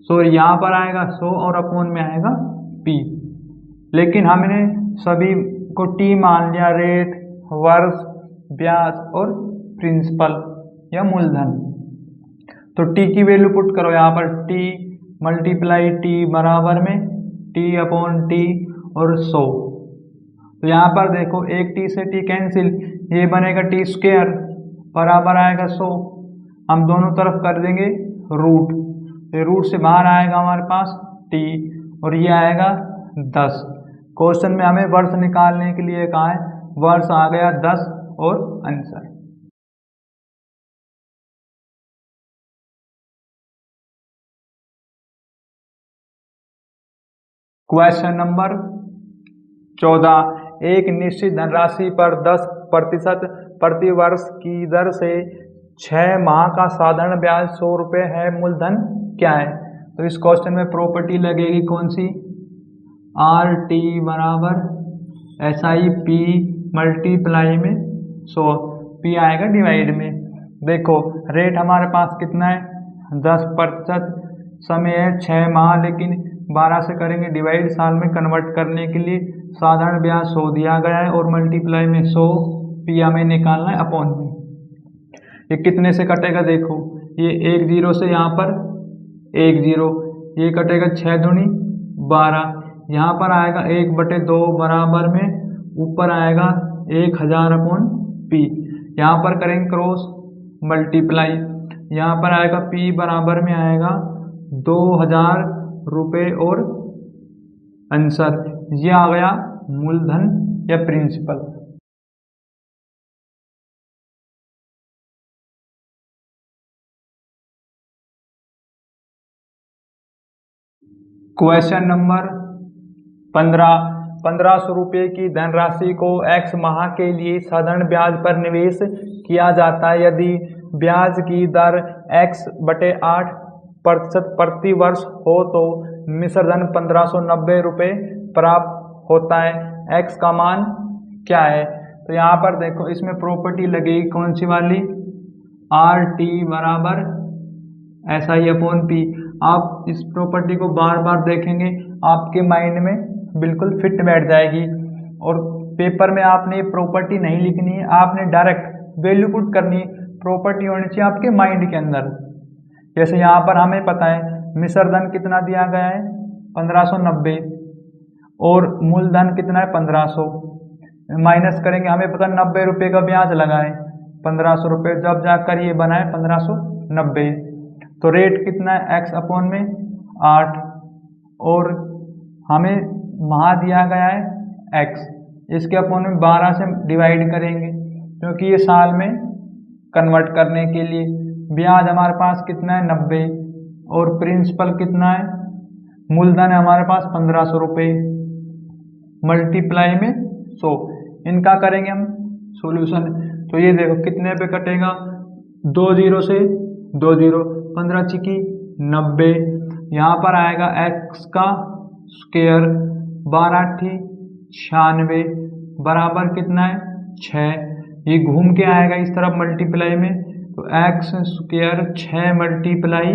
सो यहाँ पर आएगा 100 और अपॉन में आएगा P। लेकिन हमने सभी को T मान लिया, रेट वर्ष ब्याज और प्रिंसिपल या मूलधन। तो T की वैल्यू पुट करो यहाँ पर, T मल्टीप्लाई T बराबर में T अपॉन T और 100। तो यहाँ पर देखो एक T से T कैंसिल, ये बनेगा T स्क्वायर बराबर आएगा 100, हम दोनों तरफ कर देंगे रूट, तो रूट से बाहर आएगा हमारे पास T और ये आएगा 10। क्वेश्चन में हमें वर्ष निकालने के लिए कहा है, वर्ष आ गया 10 और आंसर। क्वेश्चन नंबर 14, एक निश्चित धनराशि पर 10% प्रति वर्ष की दर से 6 माह का साधारण ब्याज 100 रुपये है, मूलधन क्या है? तो इस क्वेश्चन में प्रॉपर्टी लगेगी कौन सी? आर टी बराबर SI P मल्टीप्लाई में 100, P आएगा डिवाइड में। देखो रेट हमारे पास कितना है? 10%, समय है 6 माह, लेकिन 12 से करेंगे डिवाइड, साल में कन्वर्ट करने के लिए साधारण ब्याज 100 दिया गया है और मल्टीप्लाई में 100, P हमें निकालना है अपॉन में। ये कितने से कटेगा? देखो ये 1 0 से यहाँ पर 1 0, ये कटेगा 6 दूनी 12, यहाँ पर आएगा 1/2 बराबर में, ऊपर आएगा 1000 अपॉन P, यहाँ पर करेंगे क्रॉस मल्टीप्लाई, यहाँ पर आएगा P बराबर में आएगा 2000 रुपये और आंसर ये आ गया मूलधन या प्रिंसिपल। क्वेश्चन नंबर 15, 1500 रुपये की धनराशि को X माह के लिए साधारण ब्याज पर निवेश किया जाता है। यदि ब्याज की दर X/8% प्रति वर्ष हो तो मिश्र धन 1590 रुपये प्राप्त होता है। X का मान क्या है? तो यहाँ पर देखो इसमें प्रॉपर्टी लगेगी कौन सी वाली? RT बराबर SI/P। आप इस प्रॉपर्टी को बार बार देखेंगे, आपके माइंड में बिल्कुल फिट बैठ जाएगी। और पेपर में आपने प्रॉपर्टी नहीं लिखनी है, आपने डायरेक्ट वैल्यू पुट करनी है। प्रॉपर्टी होनी चाहिए आपके माइंड के अंदर। जैसे यहाँ पर हमें पता है मिश्र धन कितना दिया गया है 1590 और मूलधन कितना है 1500, माइनस करेंगे हमें पता 90 रुपये का ब्याज लगा है 1500 रुपये, जब जाकर ये बना है 1590। तो रेट कितना है? X अपॉन में 8 और हमें माह दिया गया है X, इसके अपॉन में 12 से डिवाइड करेंगे क्योंकि ये साल में कन्वर्ट करने के लिए। ब्याज हमारे पास कितना है 90 और प्रिंसिपल कितना है? मूलधन है हमारे पास 1500 रुपये, मल्टीप्लाई में 100। इनका करेंगे हम सॉल्यूशन। तो ये देखो कितने पे कटेगा? 2 0 से 2 0, 15 चिकी 90, यहाँ पर आएगा X का स्क्वायर 12 ठी 96 बराबर कितना है 6। ये घूम के आएगा इस तरफ मल्टीप्लाई में, तो X स्क्वायर 6 मल्टीप्लाई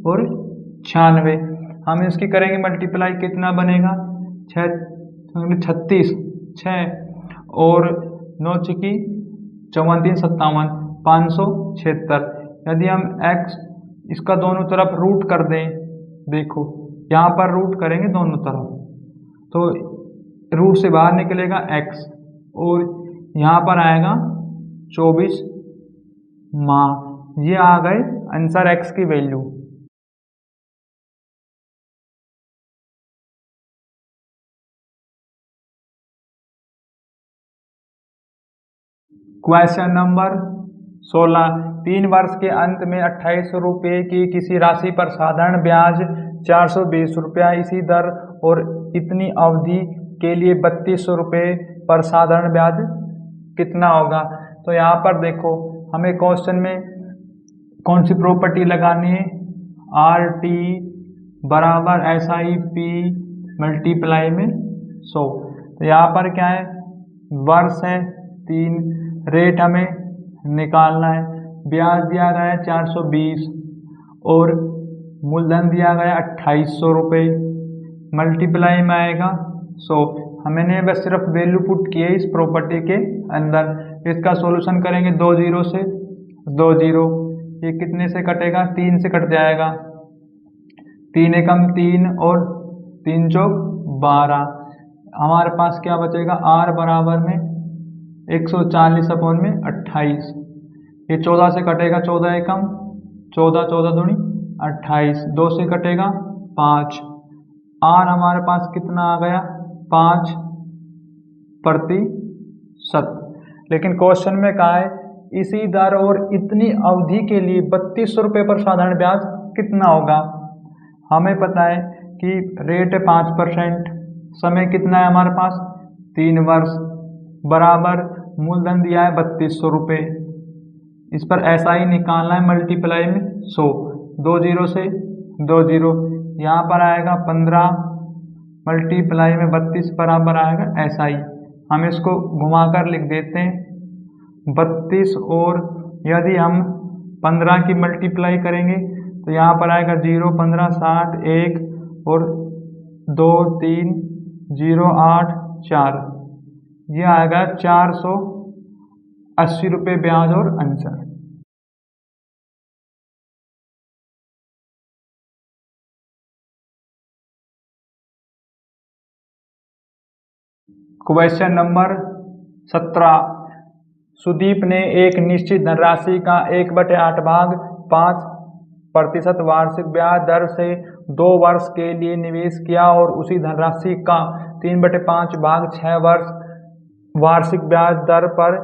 और 96। हम इसकी करेंगे मल्टीप्लाई, कितना बनेगा 6 36 6 और 9 चिकी 34 57 576। यदि हम X इसका दोनों तरफ रूट कर दें, देखो यहाँ पर रूट करेंगे दोनों तरफ, तो रूट से बाहर निकलेगा X और यहाँ पर आएगा 24 माह। ये आ गए आंसर X की वैल्यू। क्वेश्चन नंबर 16, 3 वर्ष के अंत में 2800 रुपये की किसी राशि पर साधारण ब्याज 420 रुपया, इसी दर और इतनी अवधि के लिए 3200 रुपये पर साधारण ब्याज कितना होगा? तो यहाँ पर देखो हमें क्वेश्चन में कौन सी प्रॉपर्टी लगानी है? RT बराबर SI/P मल्टीप्लाई में 100। तो यहाँ पर क्या है? वर्ष है 3, रेट हमें निकालना है। ब्याज दिया गया है 420 और मूलधन दिया गया 2800 रुपये, मल्टीप्लाई में आएगा 100। हमने बस सिर्फ वैल्यू पुट की है इस प्रॉपर्टी के अंदर। इसका सॉल्यूशन करेंगे 2 0 से 2 0, ये कितने से कटेगा? 3 से कट जाएगा, 3 एकम 3 और 3 चौक 12। हमारे पास क्या बचेगा? R बराबर में 140 अपॉन में 28। ये 14 से कटेगा, 14 एकम 14, 14 दूनी 28, 2 से कटेगा 5। R हमारे पास कितना आ गया? 5%। लेकिन क्वेश्चन में कहा है इसी दर और इतनी अवधि के लिए 3200 रुपये पर साधारण ब्याज कितना होगा? हमें पता है कि रेट है 5%, समय कितना है हमारे पास 3 वर्ष, बराबर मूलधन दिया है 3200 रुपये। इस पर ऐसा ही निकालना है, मल्टीप्लाई में 100, 2 जीरो से 2 जीरो, यहाँ पर आएगा 15 मल्टीप्लाई में 32 बराबर आएगा ऐसा ही। हम इसको घुमाकर लिख देते हैं 32, और यदि हम 15 की मल्टीप्लाई करेंगे तो यहाँ पर आएगा 0 15 60 1 और 2 3 0 8 4, ये आएगा 480 रुपये ब्याज और अंशर। क्वेश्चन नंबर 17, सुदीप ने एक निश्चित धनराशि का 1/8 भाग 5% वार्षिक ब्याज दर से 2 वर्ष के लिए निवेश किया और उसी धनराशि का 3/5 भाग 6 वर्ष वार्षिक ब्याज दर पर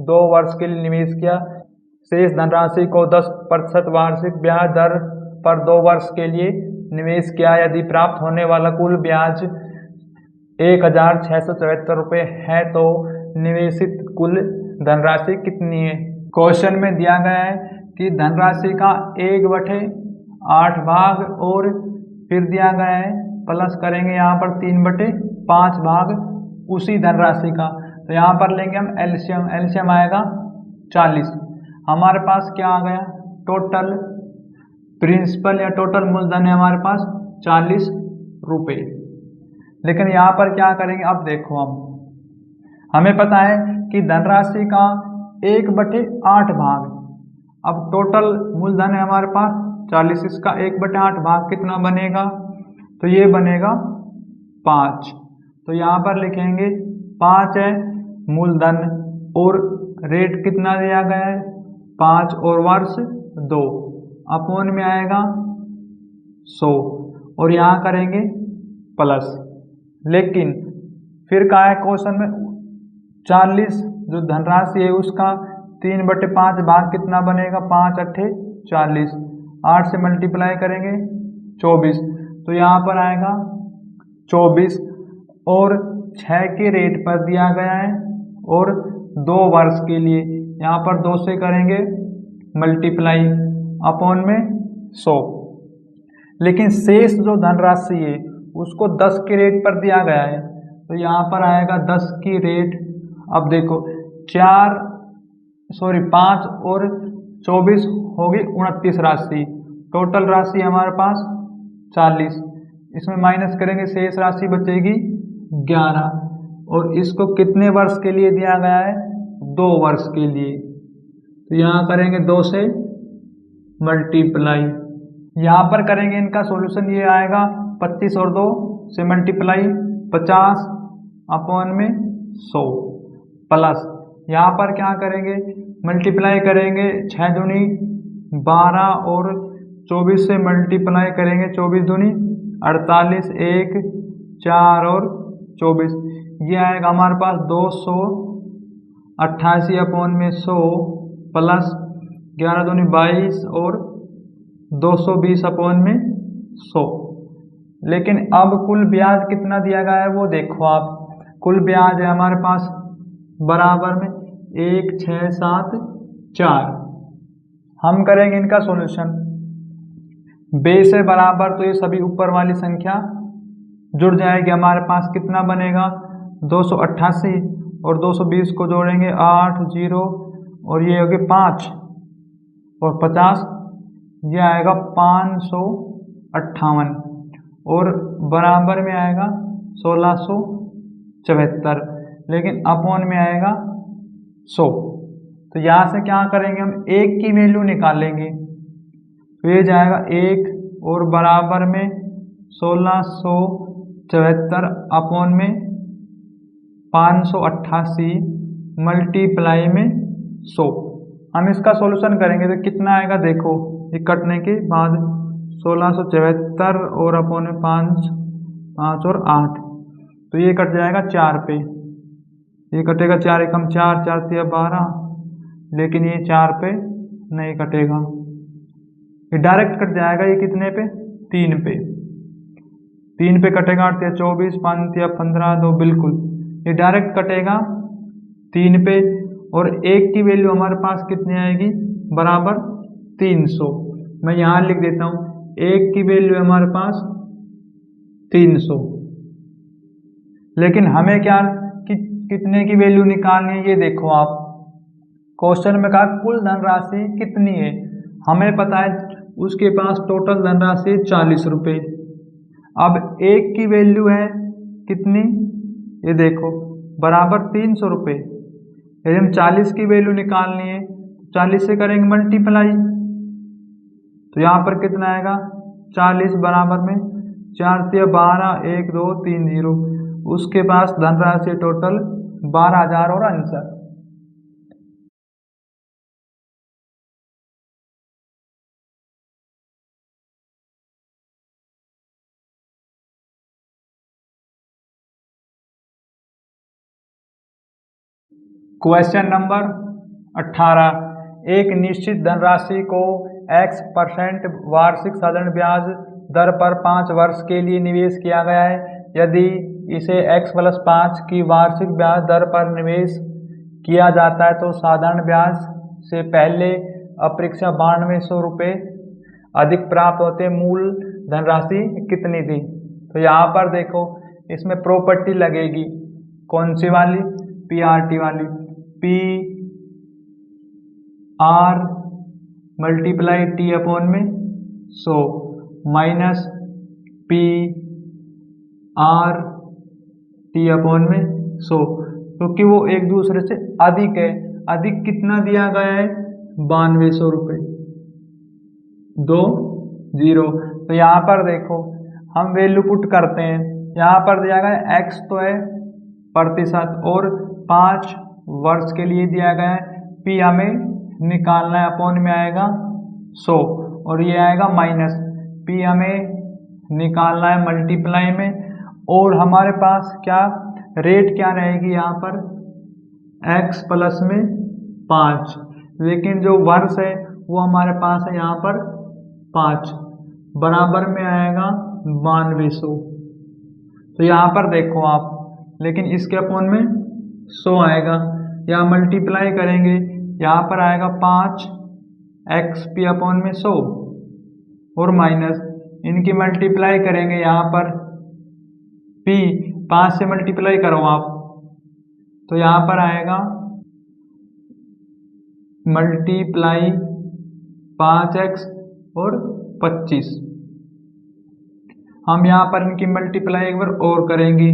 2 वर्ष के लिए निवेश किया। शेष धनराशि को 10% वार्षिक ब्याज दर पर 2 वर्ष के लिए निवेश किया। यदि प्राप्त होने वाला कुल ब्याज 1674 रुपये है तो निवेशित कुल धनराशि कितनी है। क्वेश्चन में दिया गया है कि धनराशि का 1/8 भाग और फिर दिया गया है प्लस करेंगे यहाँ पर 3/5 भाग उसी धनराशि का। तो यहाँ पर लेंगे हम एलसीएम, एलसीएम आएगा 40। हमारे पास क्या आ गया, टोटल प्रिंसिपल या टोटल मूलधन है हमारे पास 40 रुपये। लेकिन यहाँ पर क्या करेंगे, अब देखो हमें पता है कि धनराशि का 1/8 भाग, अब टोटल मूलधन है हमारे पास 40, इसका 1/8 भाग कितना बनेगा, तो ये बनेगा 5। तो यहाँ पर लिखेंगे 5 है मूलधन और रेट कितना दिया गया है 5 और वर्ष 2, अपोन में आएगा 100 और यहाँ करेंगे प्लस। लेकिन फिर क्या है क्वेश्चन में 40 जो धनराशि है उसका 3/5 भाग कितना बनेगा, 5 अट्ठे 40, 8 से मल्टीप्लाई करेंगे 24, तो यहाँ पर आएगा 24 और 6 के रेट पर दिया गया है और 2 वर्ष के लिए यहाँ पर 2 से करेंगे मल्टीप्लाई अपॉन में 100। लेकिन शेष जो धनराशि है उसको 10 के रेट पर दिया गया है, तो यहाँ पर आएगा 10 की रेट। अब देखो 5 और 24 होगी 29 राशि, टोटल राशि हमारे पास 40, इसमें माइनस करेंगे शेष राशि बचेगी 11 और इसको कितने वर्ष के लिए दिया गया है 2 वर्ष के लिए। तो यहाँ करेंगे 2 से मल्टीप्लाई, यहाँ पर करेंगे इनका सॉल्यूशन, ये आएगा 25 और 2 से मल्टीप्लाई 50 अपॉन में 100 प्लस यहाँ पर क्या करेंगे मल्टीप्लाई करेंगे 6 दूनी 12 और 24 से मल्टीप्लाई करेंगे 24 दूनी 48, 1 4 और 24, ये आएगा हमारे पास 288 अपॉन में 100 प्लस 11 दूनी 22 और 220 अपॉन में 100। लेकिन अब कुल ब्याज कितना दिया गया है वो देखो आप, कुल ब्याज है हमारे पास बराबर में 1674। हम करेंगे इनका सॉल्यूशन, बेस है बराबर तो ये सभी ऊपर वाली संख्या जुड़ जाएगी, हमारे पास कितना बनेगा 288 और 220 को जोड़ेंगे 8 0 और ये हो गए 5 और 50, ये आएगा 558 और बराबर में आएगा 1674, लेकिन अपॉन में आएगा 100। तो यहाँ से क्या करेंगे हम 1 की वैल्यू निकालेंगे, तो ये जाएगा 1 और बराबर में 1674 अपॉन में 588 मल्टीप्लाई में 100। हम इसका सॉल्यूशन करेंगे तो कितना आएगा, देखो ये कटने के बाद 1674 और अपॉन में 5 और 8, तो ये कट जाएगा 4 पे, ये कटेगा 4 एकम 4 4 3 12, लेकिन ये 4 पे नहीं कटेगा, ये डायरेक्ट कट जाएगा, ये कितने पे 3 पे। 3 पे कटेगा 8 या 24, 5 या 15, 2 बिल्कुल ये डायरेक्ट कटेगा 3 पे। और 1 की वैल्यू हमारे पास कितनी आएगी, बराबर 300। मैं यहाँ लिख देता हूँ 1 की वैल्यू हमारे पास 300। लेकिन हमें क्या कितने की वैल्यू निकालनी है, ये देखो आप क्वेश्चन में कहा कुल धनराशि कितनी है, हमें पता है उसके पास टोटल धनराशि 40 रुपये। अब 1 की वैल्यू है कितनी, ये देखो बराबर 300 रुपये। यदि हम 40 की वैल्यू निकालनी है 40 से करेंगे मल्टीप्लाई, तो यहाँ पर कितना आएगा 40 बराबर में 4 या 12, 1 2 3 0। उसके पास धनराशि टोटल 12,000 और आंसर। क्वेश्चन नंबर 18, एक निश्चित धनराशि को x% वार्षिक साधारण ब्याज दर पर 5 वर्ष के लिए निवेश किया गया है। यदि इसे x+5 की वार्षिक ब्याज दर पर निवेश किया जाता है तो साधारण ब्याज से पहले अपेक्षा 9200 रुपये अधिक प्राप्त होते, मूल धनराशि कितनी थी। तो यहाँ पर देखो इसमें प्रॉपर्टी लगेगी, कौन सी वाली, PRT वाली, P R multiply T upon में 100 minus P R T upon में 100, क्योंकि वो एक दूसरे से अधिक है। अधिक कितना दिया गया है, 9200 रुपये, 2 0। तो यहाँ पर देखो हम वैल्यू पुट करते हैं, यहाँ पर दिया गया है x तो है प्रतिशत और 5 वर्ष के लिए दिया गया है, P हमें निकालना है, अपॉन में आएगा 100 और ये आएगा माइनस, P हमें निकालना है मल्टीप्लाई में। और हमारे पास क्या रेट क्या रहेगी यहाँ पर, x प्लस में 5, लेकिन जो वर्ष है वो हमारे पास है यहाँ पर 5, बराबर में आएगा 9200। तो यहाँ पर देखो आप, लेकिन इसके अपॉन में 100 आएगा, यहाँ मल्टीप्लाई करेंगे, यहाँ पर आएगा 5xp अपॉन में 100 और माइनस इनकी मल्टीप्लाई करेंगे, यहाँ पर p 5 से मल्टीप्लाई करो आप, तो यहाँ पर आएगा मल्टीप्लाई 5x और 25। हम यहाँ पर इनकी मल्टीप्लाई एक बार और करेंगे,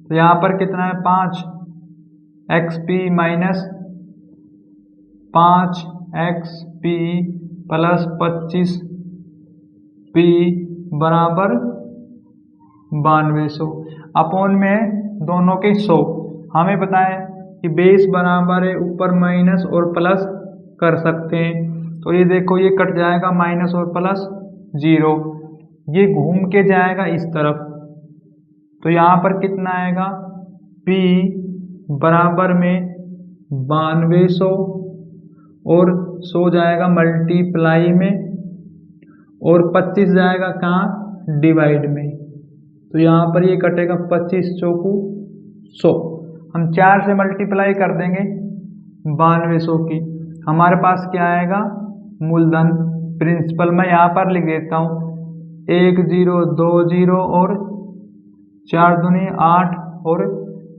तो यहाँ पर कितना है 5xp minus 5xp plus 25p बराबर 9200 अपॉन में दोनों के 100। हमें पता है कि बेस बराबर है, ऊपर माइनस और प्लस कर सकते हैं, तो ये देखो ये कट जाएगा माइनस और प्लस 0, ये घूम के जाएगा इस तरफ, तो यहाँ पर कितना आएगा P बराबर में 9200 और 100 जाएगा मल्टीप्लाई में और 25 जाएगा कहाँ, डिवाइड में, तो यहाँ पर ये कटेगा 25 चौकू 100। हम 4 से मल्टीप्लाई कर देंगे 9200 की, हमारे पास क्या आएगा मूलधन प्रिंसिपल। मैं यहाँ पर लिख देता हूँ 1 0 2 0 और 4 दूनी 8 और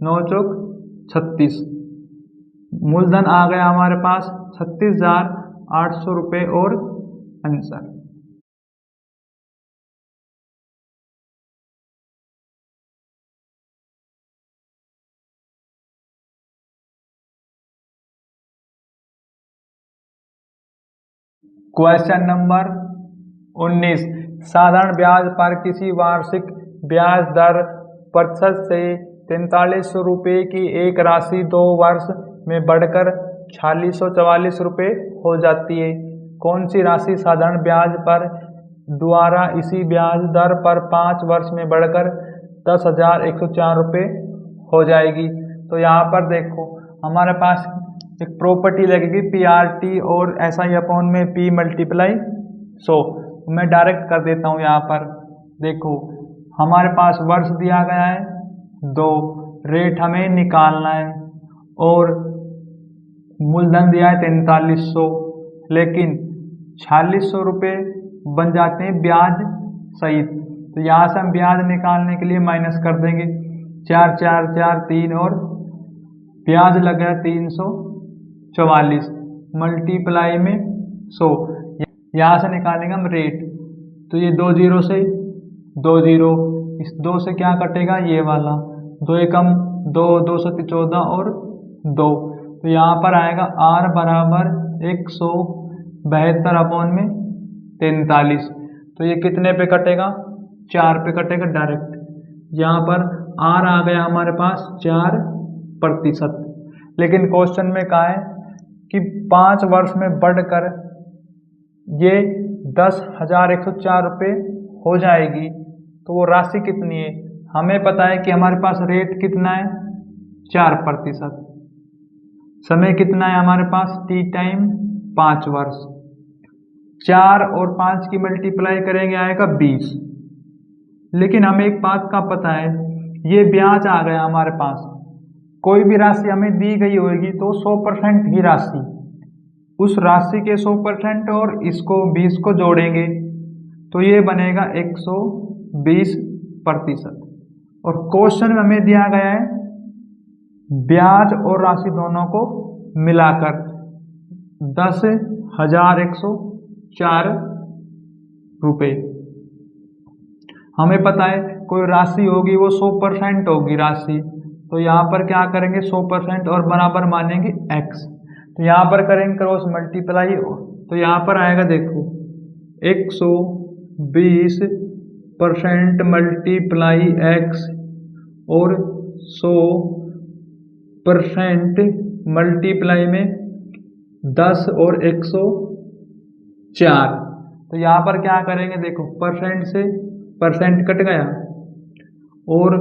9 चौक 36। मूलधन आ गया हमारे पास 36,800 रुपये और आंसर। क्वेश्चन नंबर 19, साधारण ब्याज पर किसी वार्षिक ब्याज दर प्रतिशत से 4300 रुपये की एक राशि 2 वर्ष में बढ़कर 4644 रुपये हो जाती है। कौन सी राशि साधारण ब्याज पर द्वारा इसी ब्याज दर पर 5 वर्ष में बढ़कर 10,104 रुपये हो जाएगी। तो यहाँ पर देखो हमारे पास एक प्रॉपर्टी लगेगी PRT और SI अपॉन में P मल्टीप्लाई 100। मैं डायरेक्ट कर देता हूँ यहाँ पर, देखो हमारे पास वर्ष दिया गया है 2, रेट हमें निकालना है और मूलधन दिया है 4300, लेकिन 4600 रुपये बन जाते हैं ब्याज सहित। तो यहाँ से हम ब्याज निकालने के लिए माइनस कर देंगे 4 4 4 3 और ब्याज लग गया 344 मल्टीप्लाई में 100। यहाँ से निकालेंगे हम रेट, तो ये 2 0 से 2 0, इस 2 से क्या कटेगा ये वाला 2 एकम 2, 2 से 14 और 2, तो यहाँ पर आएगा R बराबर 172/43। तो ये कितने पे कटेगा 4 पे कटेगा डायरेक्ट। यहाँ पर R आ गया हमारे पास 4%। लेकिन क्वेश्चन में कहा है कि 5 वर्ष में बढ़कर ये 10,104 रुपये हो जाएगी, तो वो राशि कितनी है। हमें पता है कि हमारे पास रेट कितना है 4%, समय कितना है हमारे पास टी टाइम 5 वर्ष, 4 और 5 की मल्टीप्लाई करेंगे आएगा 20। लेकिन हमें एक बात का पता है, ये ब्याज आ गया हमारे पास, कोई भी राशि हमें दी गई होगी तो 100% ही राशि, उस राशि के 100% और इसको 20 को जोड़ेंगे तो ये बनेगा 120%। और क्वेश्चन में हमें दिया गया है ब्याज और राशि दोनों को मिलाकर 10,104 रुपये। हमें पता है कोई राशि होगी वो 100% होगी राशि, तो यहाँ पर क्या करेंगे 100% और बराबर मानेंगे x, तो यहाँ पर करेंगे क्रॉस मल्टीप्लाई, तो यहाँ पर आएगा देखो 120% मल्टीप्लाई x और 100% मल्टीप्लाई में 10 और 104। तो यहाँ पर क्या करेंगे देखो परसेंट से परसेंट कट गया और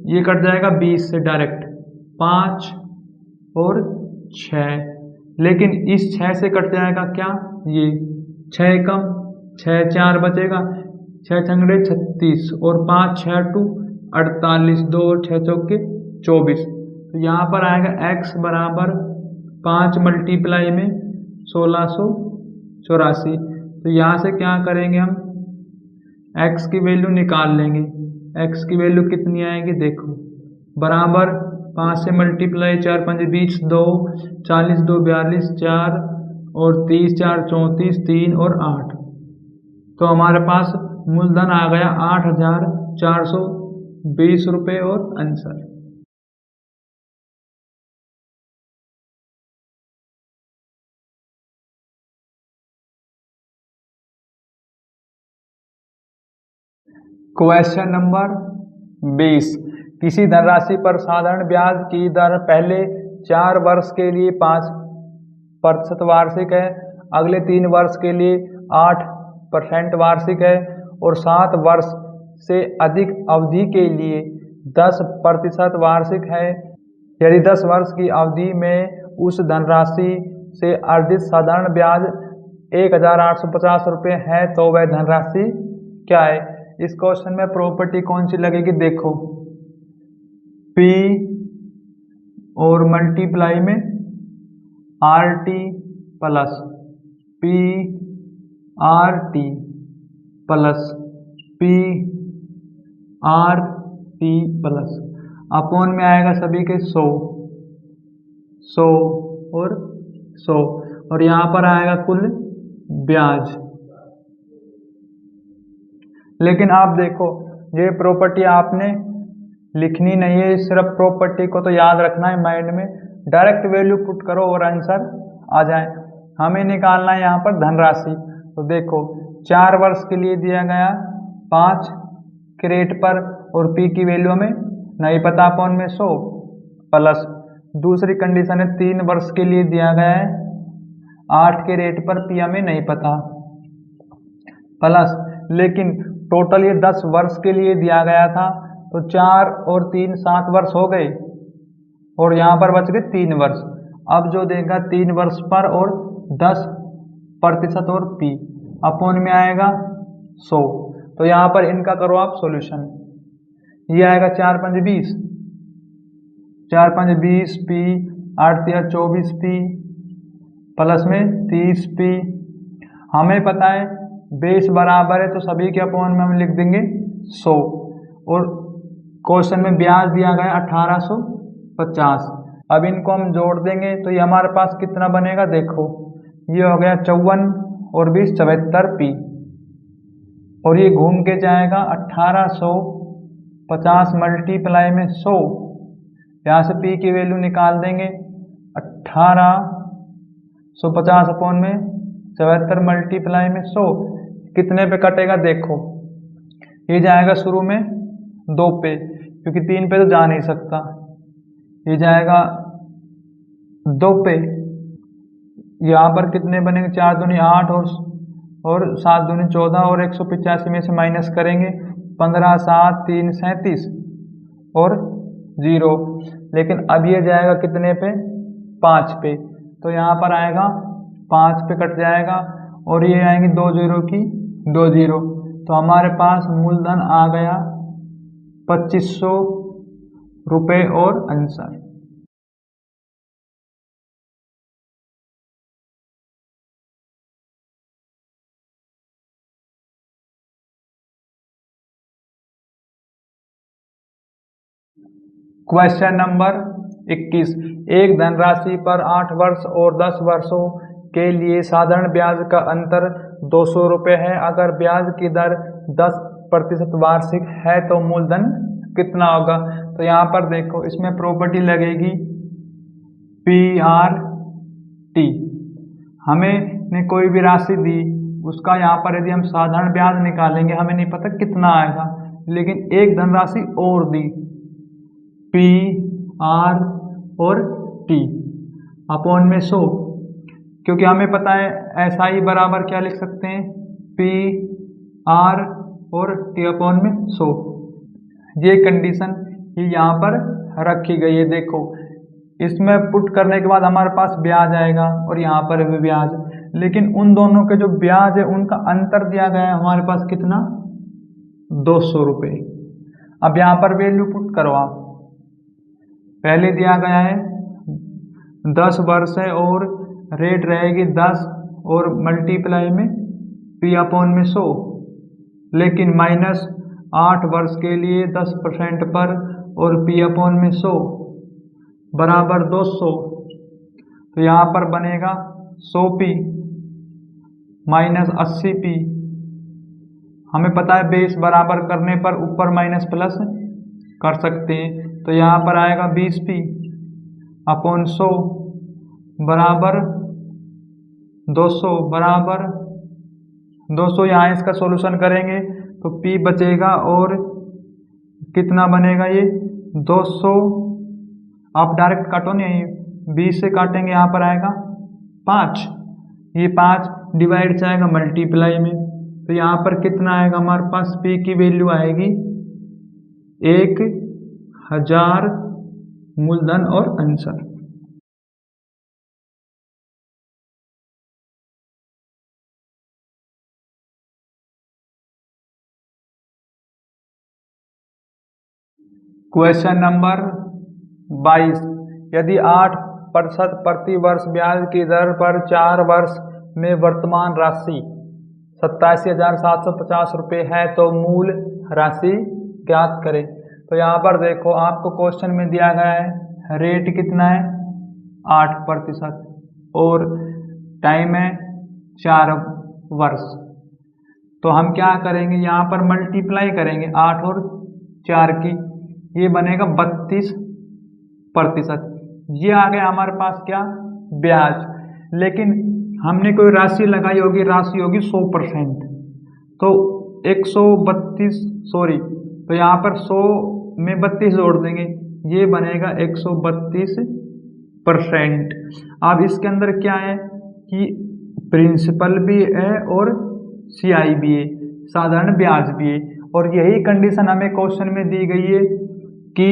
ये कट जाएगा 20 से डायरेक्ट 5 और 6, लेकिन इस 6 से कट जाएगा क्या ये 6 कम 6 4 बचेगा 6 छंगड़े 36 और 5 6 टू 48, 2 और 6 चौके 24। तो यहाँ पर आएगा x बराबर 5 मल्टीप्लाई में 1684। तो यहाँ से क्या करेंगे हम x की वैल्यू निकाल लेंगे। x की वैल्यू कितनी आएगी देखो, बराबर 5 से मल्टीप्लाई 4 5 20, 2 40 2 42, 4 और 30 4 34, 3 और 8। तो हमारे पास मूलधन आ गया 8,420 रुपये और आंसर। क्वेश्चन नंबर 20, किसी धनराशि पर साधारण ब्याज की दर पहले 4 वर्ष के लिए 5% वार्षिक है, अगले 3 वर्ष के लिए 8% वार्षिक है और 7 वर्ष से अधिक अवधि के लिए 10% वार्षिक है। यदि 10 वर्ष की अवधि में उस धनराशि से अर्जित साधारण ब्याज 1,850 रुपये है तो वह धनराशि क्या है। इस क्वेश्चन में प्रॉपर्टी कौन सी लगेगी देखो, P और मल्टीप्लाई में RT plus PRT plus PRT plus upon में आएगा सभी के 100 और 100 और यहाँ पर आएगा कुल ब्याज। लेकिन आप देखो ये प्रॉपर्टी आपने लिखनी नहीं है, सिर्फ प्रॉपर्टी को तो याद रखना है माइंड में, डायरेक्ट वैल्यू पुट करो और आंसर आ जाए। हमें निकालना है यहाँ पर धनराशि, तो देखो 4 वर्ष के लिए दिया गया 5 के रेट पर और P की वैल्यू हमें नहीं पता अपॉन में 100 प्लस दूसरी कंडीशन है 3 वर्ष के लिए दिया गया है 8 के रेट पर P हमें नहीं पता प्लस, लेकिन टोटल ये 10 वर्ष के लिए दिया गया था तो 4 और 3 7 वर्ष हो गए और यहाँ पर बच गए 3 वर्ष। अब जो देगा 3 वर्ष पर और 10% और P अपॉन में आएगा 100। तो यहाँ पर इनका करो आप सॉल्यूशन, ये आएगा 4 5 20, 4 5 20 पी, 8 3 24 पी प्लस में 30 पी। हमें पता है बेस बराबर है तो सभी के अपॉन में हम लिख देंगे 100, और क्वेश्चन में ब्याज दिया गया 1850। अब इनको हम जोड़ देंगे तो ये हमारे पास कितना बनेगा, देखो ये हो गया 54 और 20 74 पी, और ये घूम के जाएगा 1850 मल्टीप्लाई में 100। यहाँ से पी की वैल्यू निकाल देंगे, 1850 अपॉन में 74 मल्टीप्लाई में 100 कितने पे कटेगा, देखो ये जाएगा शुरू में 2 पे, क्योंकि 3 पे तो जा नहीं सकता, ये जाएगा 2 पे। यहाँ पर कितने बनेंगे, 4 दूनी 8 और 7 दूनी 14, और 185 में से माइनस करेंगे 15 7 3 37 और 0। लेकिन अब ये जाएगा कितने पे, 5 पे, तो यहाँ पर आएगा 5 पे कट जाएगा, और ये आएंगे 2 0 की 2 0, तो हमारे पास मूलधन आ गया 2500 रुपये और आंसर। क्वेश्चन नंबर 21, एक धनराशि पर 8 वर्ष और 10 वर्षों के लिए साधारण ब्याज का अंतर 200 रुपये है। अगर ब्याज की दर 10% वार्षिक है तो मूलधन कितना होगा। तो यहाँ पर देखो इसमें प्रॉपर्टी लगेगी PRT। हमें ने कोई भी राशि दी, उसका यहाँ पर यदि हम साधारण ब्याज निकालेंगे हमें नहीं पता कितना आएगा, लेकिन एक धनराशि और दी PR और T अपॉन में 100, क्योंकि हमें पता है SI बराबर क्या लिख सकते हैं, PR और T अपॉन में 100। ये कंडीशन ये यहाँ पर रखी गई है। देखो इसमें पुट करने के बाद हमारे पास ब्याज आएगा और यहाँ पर भी ब्याज, लेकिन उन दोनों के जो ब्याज है उनका अंतर दिया गया है हमारे पास कितना, 200 रुपये। अब यहाँ पर वैल्यू पुट करो आप, पहले दिया गया है 10 वर्ष है और रेट रहेगी 10 और मल्टीप्लाई में P अपॉन में 100, लेकिन माइनस 8 वर्ष के लिए 10% पर और P अपॉन में 100 बराबर 200, तो यहाँ पर बनेगा 100P माइनस 80P। हमें पता है बेस बराबर करने पर ऊपर माइनस प्लस कर सकते हैं, तो यहाँ पर आएगा 20P अपॉन 100 बराबर 200 बराबर 200। यहाँ इसका सॉल्यूशन करेंगे तो P बचेगा और कितना बनेगा, ये 200। आप डायरेक्ट काटो नहीं, 20 से काटेंगे यहाँ पर आएगा 5, ये 5 डिवाइड जाएगा मल्टीप्लाई में, तो यहाँ पर कितना आएगा हमारे पास, P की वैल्यू आएगी 1000 मूलधन और आंसर। क्वेश्चन नंबर 22, यदि 8% प्रति वर्ष ब्याज की दर पर 4 वर्ष में वर्तमान राशि 87,750 रुपये है तो मूल राशि ज्ञात करें। तो यहाँ पर देखो आपको क्वेश्चन में दिया गया है रेट कितना है 8% और टाइम है 4 वर्ष। तो हम क्या करेंगे, यहाँ पर मल्टीप्लाई करेंगे 8 और 4 की, ये बनेगा 32%। ये आ गया हमारे पास क्या, ब्याज, लेकिन हमने कोई राशि लगाई होगी, राशि होगी 100%, तो 132 तो यहाँ पर 100 में 32 जोड़ देंगे, ये बनेगा 132%। अब इसके अंदर क्या है कि प्रिंसिपल भी है और CI भी है, साधारण ब्याज भी है, और यही कंडीशन हमें क्वेश्चन में दी गई है कि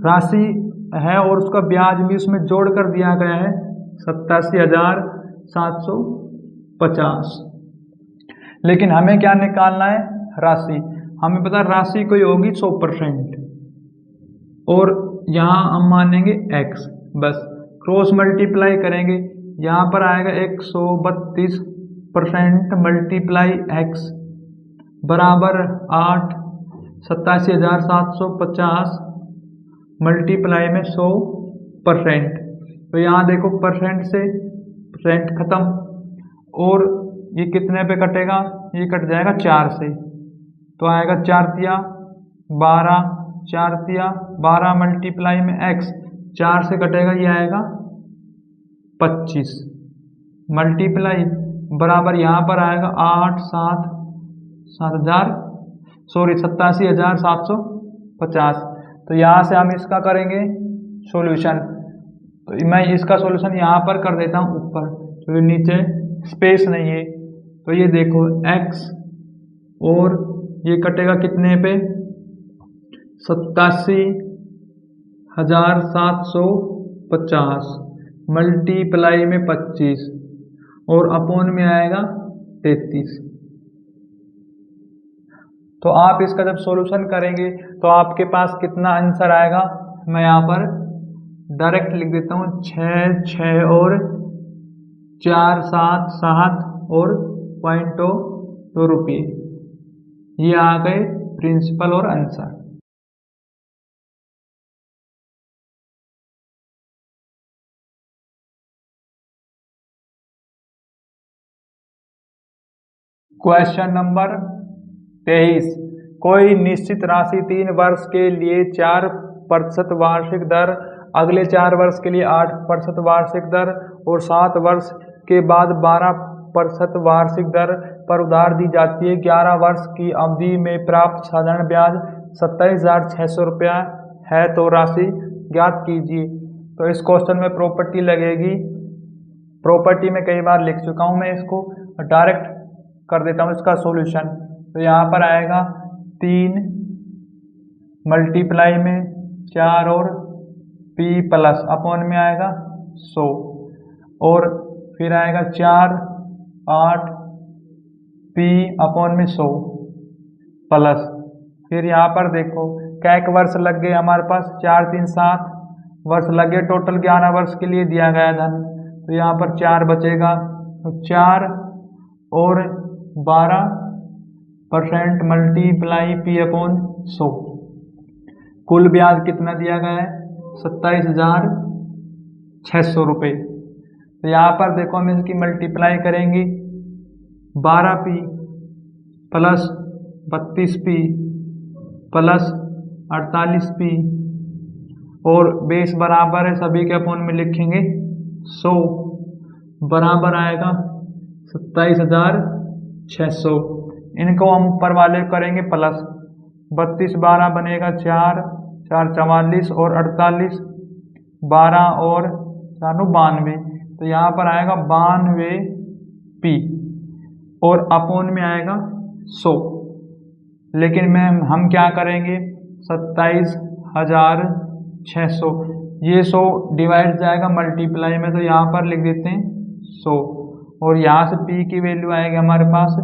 राशि है और उसका ब्याज भी उसमें जोड़ कर दिया गया है 87,750। लेकिन हमें क्या निकालना है, राशि। हमें पता राशि कोई होगी 100%, और यहाँ हम मानेंगे x, बस क्रॉस मल्टीप्लाई करेंगे। यहाँ पर आएगा 132% मल्टीप्लाई x बराबर 8, 87,750 मल्टीप्लाई में 100%। तो यहाँ देखो परसेंट से परसेंट खत्म, और ये कितने पे कटेगा, ये कट जाएगा 4 से, तो आएगा 4 तिया 12, 4 तिया 12 मल्टीप्लाई में x, 4 से कटेगा, ये आएगा 25 मल्टीप्लाई बराबर यहाँ पर आएगा 8, 7, 87,750। तो यहाँ से हम इसका करेंगे सॉल्यूशन। तो मैं इसका सॉल्यूशन यहाँ पर कर देता हूँ ऊपर, क्योंकि नीचे स्पेस नहीं है। तो ये देखो x, और ये कटेगा कितने पे, 87,750 मल्टीप्लाई में 25, और अपॉन में आएगा 33। तो आप इसका जब सॉल्यूशन करेंगे तो आपके पास कितना आंसर आएगा, मैं यहाँ पर डायरेक्ट लिख देता हूँ, 6, 6 और 4, 7, 7 और ₹2.2। ये आ गए प्रिंसिपल और आंसर। क्वेश्चन नंबर 23, कोई निश्चित राशि 3 वर्ष के लिए 4% वार्षिक दर, अगले 4 वर्ष के लिए 8% वार्षिक दर और 7 वर्ष के बाद 12% वार्षिक दर पर उधार दी जाती है। 11 वर्ष की अवधि में प्राप्त साधारण ब्याज 27,600 रुपया है, तो राशि ज्ञात कीजिए। तो इस क्वेश्चन में प्रॉपर्टी लगेगी। प्रॉपर्टी में कई बार लिख चुका हूँ मैं, इसको डायरेक्ट कर देता हूँ इसका सॉल्यूशन। तो यहाँ पर आएगा 3 मल्टीप्लाई में 4 और p प्लस अपॉन में आएगा 100, और फिर आएगा 4, 8 p अपॉन में 100 प्लस, फिर यहाँ पर देखो कैक वर्ष लग गए हमारे पास, 4, 3, 7 वर्ष लग गए, टोटल 11 वर्ष के लिए दिया गया धन। तो यहाँ पर 4 बचेगा, तो 4 और 12% मल्टीप्लाई p अपॉन 100। कुल ब्याज कितना दिया गया है, 27,600 रुपये। तो यहाँ पर देखो हम इसकी मल्टीप्लाई करेंगे, 12p plus 32p plus 48p, और बेस बराबर है सभी के अपॉन में लिखेंगे 100, बराबर आएगा 27,600। इनको हम ऊपर वाले करेंगे प्लस, 32 12 बनेगा 4, 4 44 और 48 12 और 4 92। तो यहाँ पर आएगा 92p और अपॉन में आएगा 100। लेकिन हम क्या करेंगे, 27,600, ये 100 डिवाइड जाएगा मल्टीप्लाई में, तो यहाँ पर लिख देते हैं 100, और यहाँ से p की वैल्यू आएगी हमारे पास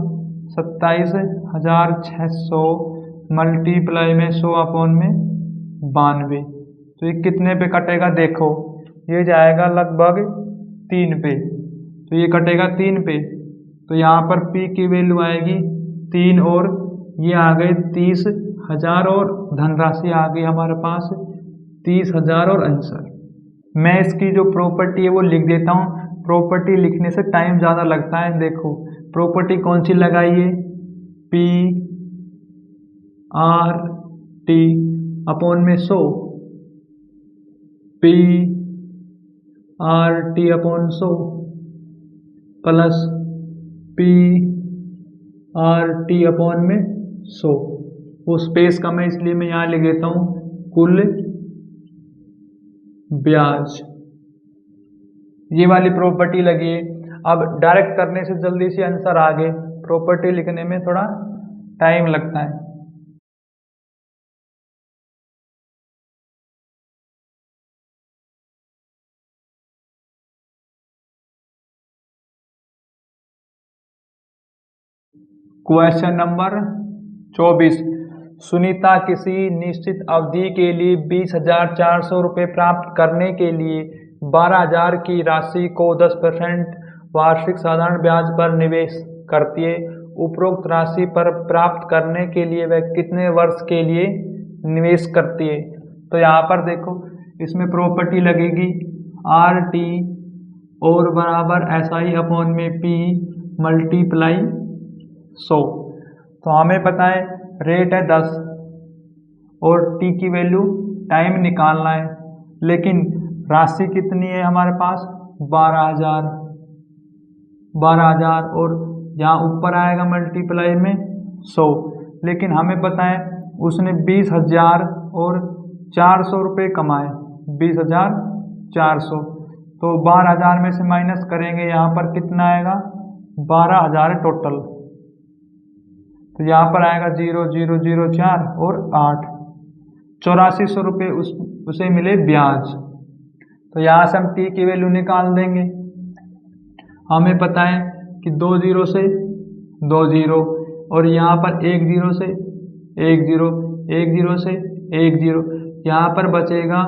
27,600 मल्टीप्लाई में 100 अपॉन में 92। तो ये कितने पे कटेगा, देखो ये जाएगा लगभग 3 पे, तो ये कटेगा 3 पे। तो यहाँ पर p की वैल्यू आएगी 3, और ये आ गए 30,000, और धनराशि आ गई हमारे पास 30,000 और आंसर। मैं इसकी जो प्रॉपर्टी है वो लिख देता हूँ, प्रॉपर्टी लिखने से टाइम ज़्यादा लगता है। देखो प्रॉपर्टी कौन सी लगाई है, P R T अपॉन में 100, P R T upon 100 plus P R T upon में 100। वो स्पेस कम है इसलिए मैं यहाँ लिख देता हूँ कुल ब्याज। ये वाली प्रॉपर्टी लगी है। अब डायरेक्ट करने से जल्दी से आंसर आ गए, प्रॉपर्टी लिखने में थोड़ा टाइम लगता है। क्वेश्चन नंबर 24, सुनीता किसी निश्चित अवधि के लिए 20,400 रुपये प्राप्त करने के लिए 12,000 की राशि को 10% वार्षिक साधारण ब्याज पर निवेश करती है। उपरोक्त राशि पर प्राप्त करने के लिए वह कितने वर्ष के लिए निवेश करती है? तो यहाँ पर देखो, इसमें प्रॉपर्टी लगेगी RT और बराबर SI अपॉन में P मल्टीप्लाई 100। तो हमें पता है रेट है 10 और T की वैल्यू टाइम निकालना है, लेकिन राशि कितनी है हमारे पास? 12,000 और यहाँ ऊपर आएगा मल्टीप्लाई में 100। लेकिन हमें पता है उसने 20,000 और 400 रुपये कमाए, 20,400। तो 12,000 में से माइनस करेंगे, यहाँ पर कितना आएगा? 12,000 टोटल। तो यहाँ पर आएगा 0,004 और 8, 8400 रुपये उसे मिले ब्याज। तो यहाँ से हम T की वैल्यू निकाल देंगे। हमें पता है कि 2 0 से 2 0 और यहाँ पर 1 0 से 1 0, 1 0 से 1 0, यहाँ पर बचेगा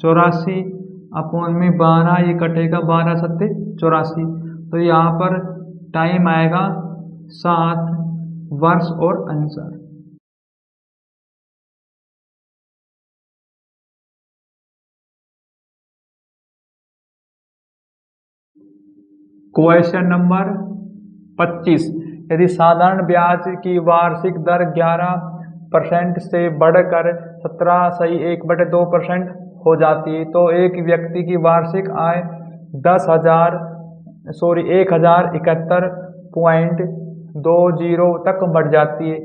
84 अपॉन में 12, ये कटेगा 12 सत्ते 84। तो यहाँ पर टाइम आएगा 7 वर्ष और आंसर। क्वेश्चन नंबर 25, यदि साधारण ब्याज की वार्षिक दर 11% से बढ़कर 17.1/2% हो जाती है तो एक व्यक्ति की वार्षिक आय 1071.20 तक बढ़ जाती है।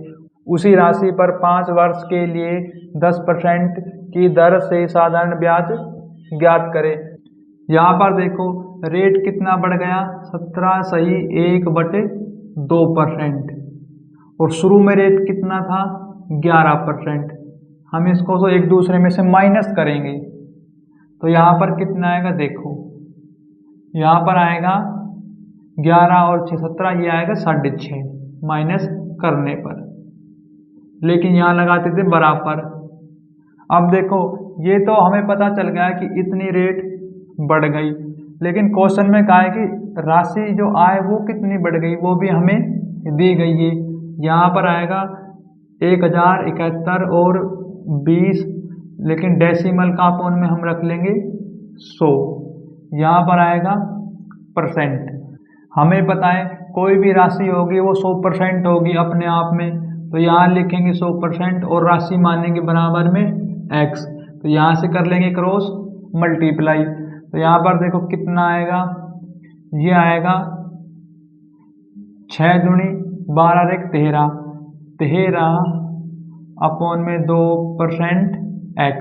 उसी राशि पर 5 वर्ष के लिए 10% की दर से साधारण ब्याज ज्ञात करें। यहाँ पर देखो रेट कितना बढ़ गया? 17.1/2% और शुरू में रेट कितना था? 11%। हम इसको तो एक दूसरे में से माइनस करेंगे तो यहाँ पर कितना आएगा? देखो यहाँ पर आएगा 11 और 6 17, ये आएगा 6.5 माइनस करने पर, लेकिन यहाँ लगाते थे बराबर। अब देखो ये तो हमें पता चल गया कि इतनी रेट बढ़ गई, लेकिन क्वेश्चन में कहा है कि राशि जो आय वो कितनी बढ़ गई, वो भी हमें दी गई है। यहाँ पर आएगा 1071 और 20, लेकिन डेसिमल का अपॉन में हम रख लेंगे 100। यहाँ पर आएगा परसेंट। हमें पता है कोई भी राशि होगी वो 100% होगी अपने आप में, तो यहाँ लिखेंगे 100% और राशि मानेंगे बराबर में x। तो यहाँ से कर लेंगे क्रॉस मल्टीप्लाई। तो यहाँ पर देखो कितना आएगा? ये आएगा 6 दूनी 12 एक 13 अपॉन में 2% x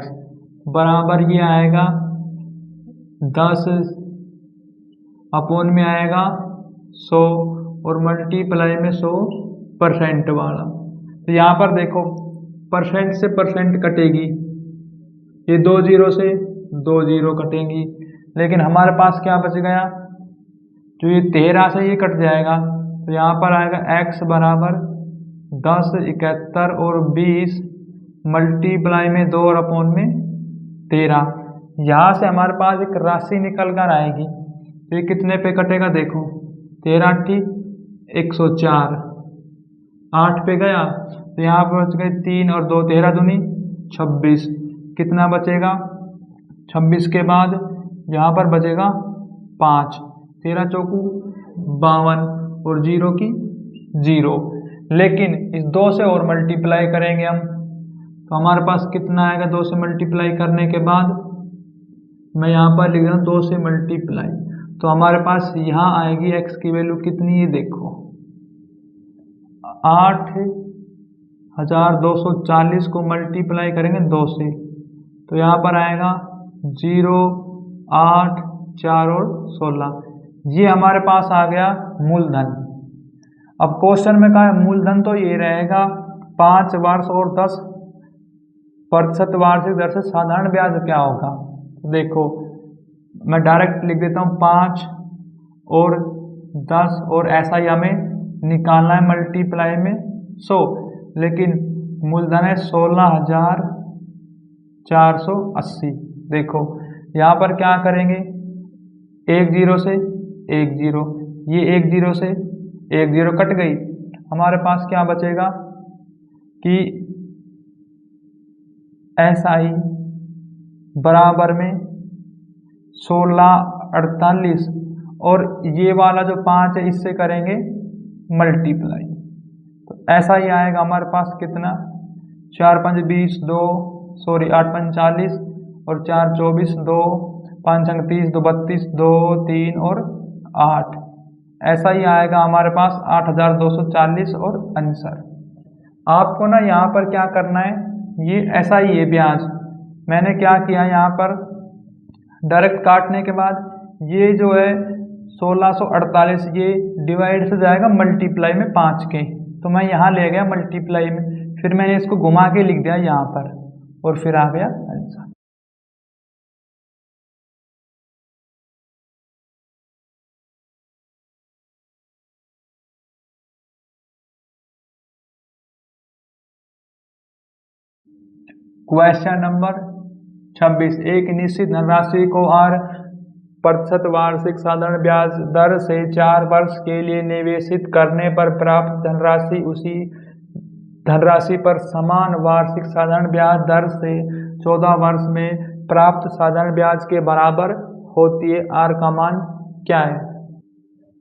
बराबर ये आएगा 10 अपॉन में आएगा 100 और मल्टीप्लाई में 100% वाला। तो यहाँ पर देखो परसेंट से परसेंट कटेगी, ये 2 0 से 2 0 कटेंगी, लेकिन हमारे पास क्या बच गया? जो ये 13 से ये कट जाएगा, तो यहाँ पर आएगा x बराबर 10 71 और 20 मल्टीप्लाई में 2 और अपॉन में 13। यहाँ से हमारे पास एक राशि निकल कर आएगी, ये कितने पे कटेगा? देखो 13 ठीक 104, 8 पे गया तो यहाँ पर बच गए 3 और 2 13 दूनी 26। कितना बचेगा? 26 के बाद यहाँ पर बचेगा 5, 13 चौकू 52 और 0 की 0। लेकिन इस 2 से और मल्टीप्लाई करेंगे हम, तो हमारे पास कितना आएगा? 2 से मल्टीप्लाई करने के बाद मैं यहाँ पर लिख रहा हूँ 2 से मल्टीप्लाई, तो हमारे पास यहाँ आएगी x की वैल्यू कितनी है? देखो 8,240 को मल्टीप्लाई करेंगे 2 से, तो यहाँ पर आएगा 0 8 4 और 16। ये हमारे पास आ गया मूलधन। अब क्वेश्चन में कहा है मूलधन, तो ये रहेगा 5 वर्ष और 10% वार्षिक दर से साधारण ब्याज क्या होगा? देखो मैं डायरेक्ट लिख देता हूँ 5 और 10 और ऐसा ही हमें निकालना है मल्टीप्लाई में 100, लेकिन मूलधन है 16,480। देखो यहाँ पर क्या करेंगे, एक जीरो से एक जीरो, ये एक जीरो से एक जीरो कट गई। हमारे पास क्या बचेगा कि SI बराबर में 1648 और ये वाला जो 5 है इससे करेंगे मल्टीप्लाई, तो ऐसा ही आएगा हमारे पास कितना, 4 5 20 2 सॉरी 8 5 40 और 4 24 2 5 अंक 30 2 32 2 3 और 8, ऐसा ही आएगा हमारे पास 8,240 और आंसर। आपको ना यहाँ पर क्या करना है, ये ऐसा ही है ब्याज। मैंने क्या किया यहाँ पर, डायरेक्ट काटने के बाद ये जो है 1648 ये डिवाइड से जाएगा मल्टीप्लाई में 5 के, तो मैं यहाँ ले गया मल्टीप्लाई में, फिर मैंने इसको घुमा के लिख दिया यहाँ पर और फिर आ गया आंसर। क्वेश्चन नंबर 26, एक निश्चित धनराशि को 8% वार्षिक साधारण ब्याज दर से 4 वर्ष के लिए निवेशित करने पर प्राप्त धनराशि उसी धनराशि पर समान वार्षिक साधारण ब्याज दर से 14 वर्ष में प्राप्त साधारण ब्याज के बराबर होती है। R का मान क्या है।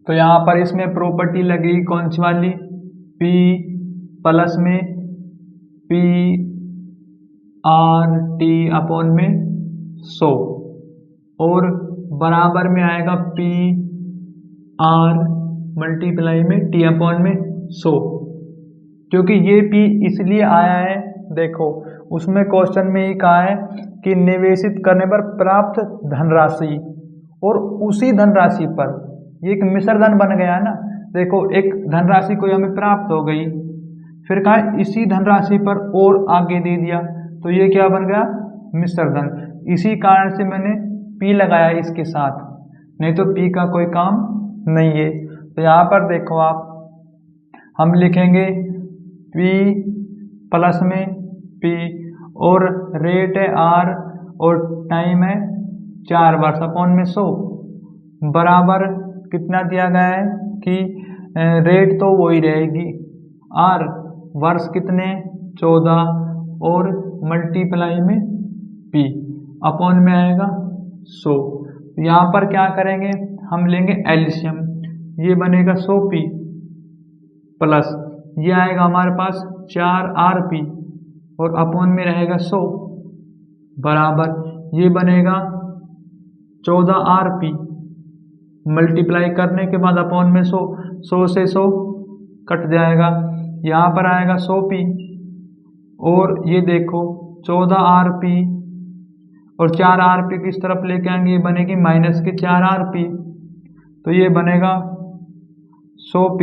तो यहाँ पर इसमें प्रॉपर्टी लगेगी कौन सी वाली, P प्लस में PRT अपॉन में 100 और बराबर में आएगा PR मल्टीप्लाई में T अपॉन में 100। क्योंकि ये P इसलिए आया है, देखो उसमें क्वेश्चन में ही कहा है कि निवेशित करने पर प्राप्त धनराशि और उसी धनराशि पर, ये एक मिश्र धन बन गया ना। देखो एक धनराशि कोई हमें प्राप्त हो गई, फिर कहा इसी धनराशि पर और आगे दे दिया, तो ये क्या बन गया, मिश्र धन। इसी कारण से मैंने P लगाया इसके साथ, नहीं तो P का कोई काम नहीं है। तो यहाँ पर देखो आप, हम लिखेंगे P प्लस में P और रेट है R और टाइम है 4 वर्ष अपॉन में 100 बराबर कितना दिया गया है कि रेट तो वही रहेगी R, वर्ष कितने 14 और मल्टीप्लाई में P अपॉन में आएगा 100। यहाँ पर क्या करेंगे, हम लेंगे एलसीएम, ये बनेगा 100P प्लस ये आएगा हमारे पास 4RP और अपॉन में रहेगा 100 बराबर ये बनेगा 14RP मल्टीप्लाई करने के बाद अपॉन में 100, 100 से 100 कट जाएगा, यहाँ पर आएगा 100P और ये देखो 14RP और 4RP किस तरफ लेके आएंगे, ये बनेगी माइनस के 4RP, तो ये बनेगा 100P,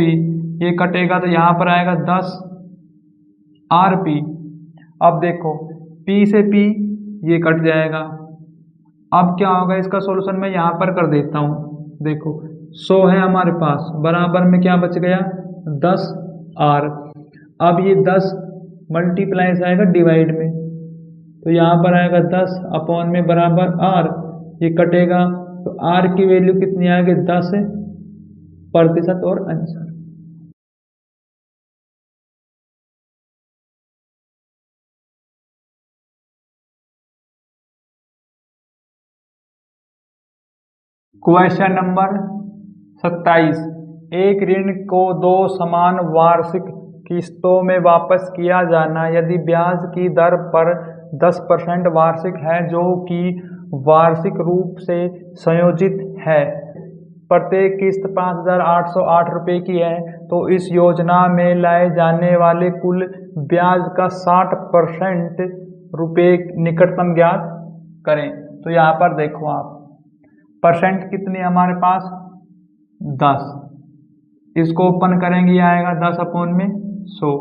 ये कटेगा तो यहाँ पर आएगा 10RP। अब देखो P से P ये कट जाएगा। अब क्या होगा, इसका सॉल्यूशन मैं यहाँ पर कर देता हूँ। देखो 100 है हमारे पास, बराबर में क्या बच गया 10R। अब ये 10 मल्टीप्लाई से आएगा डिवाइड में, तो यहाँ पर आएगा 10 अपॉन में बराबर R, ये कटेगा तो R की वैल्यू कितनी आएगी 10% और आंसर। क्वेश्चन नंबर 27, एक ऋण को 2 समान वार्षिक किस्तों में वापस किया जाना यदि ब्याज की दर पर 10% वार्षिक है जो कि वार्षिक रूप से संयोजित है, प्रत्येक किस्त 5,808 रुपये की है, तो इस योजना में लाए जाने वाले कुल ब्याज का 60% रुपये निकटतम ज्ञात करें। तो यहाँ पर देखो आप, परसेंट कितने हमारे पास 10, इसको ओपन करेंगे आएगा 10 अपॉन में 100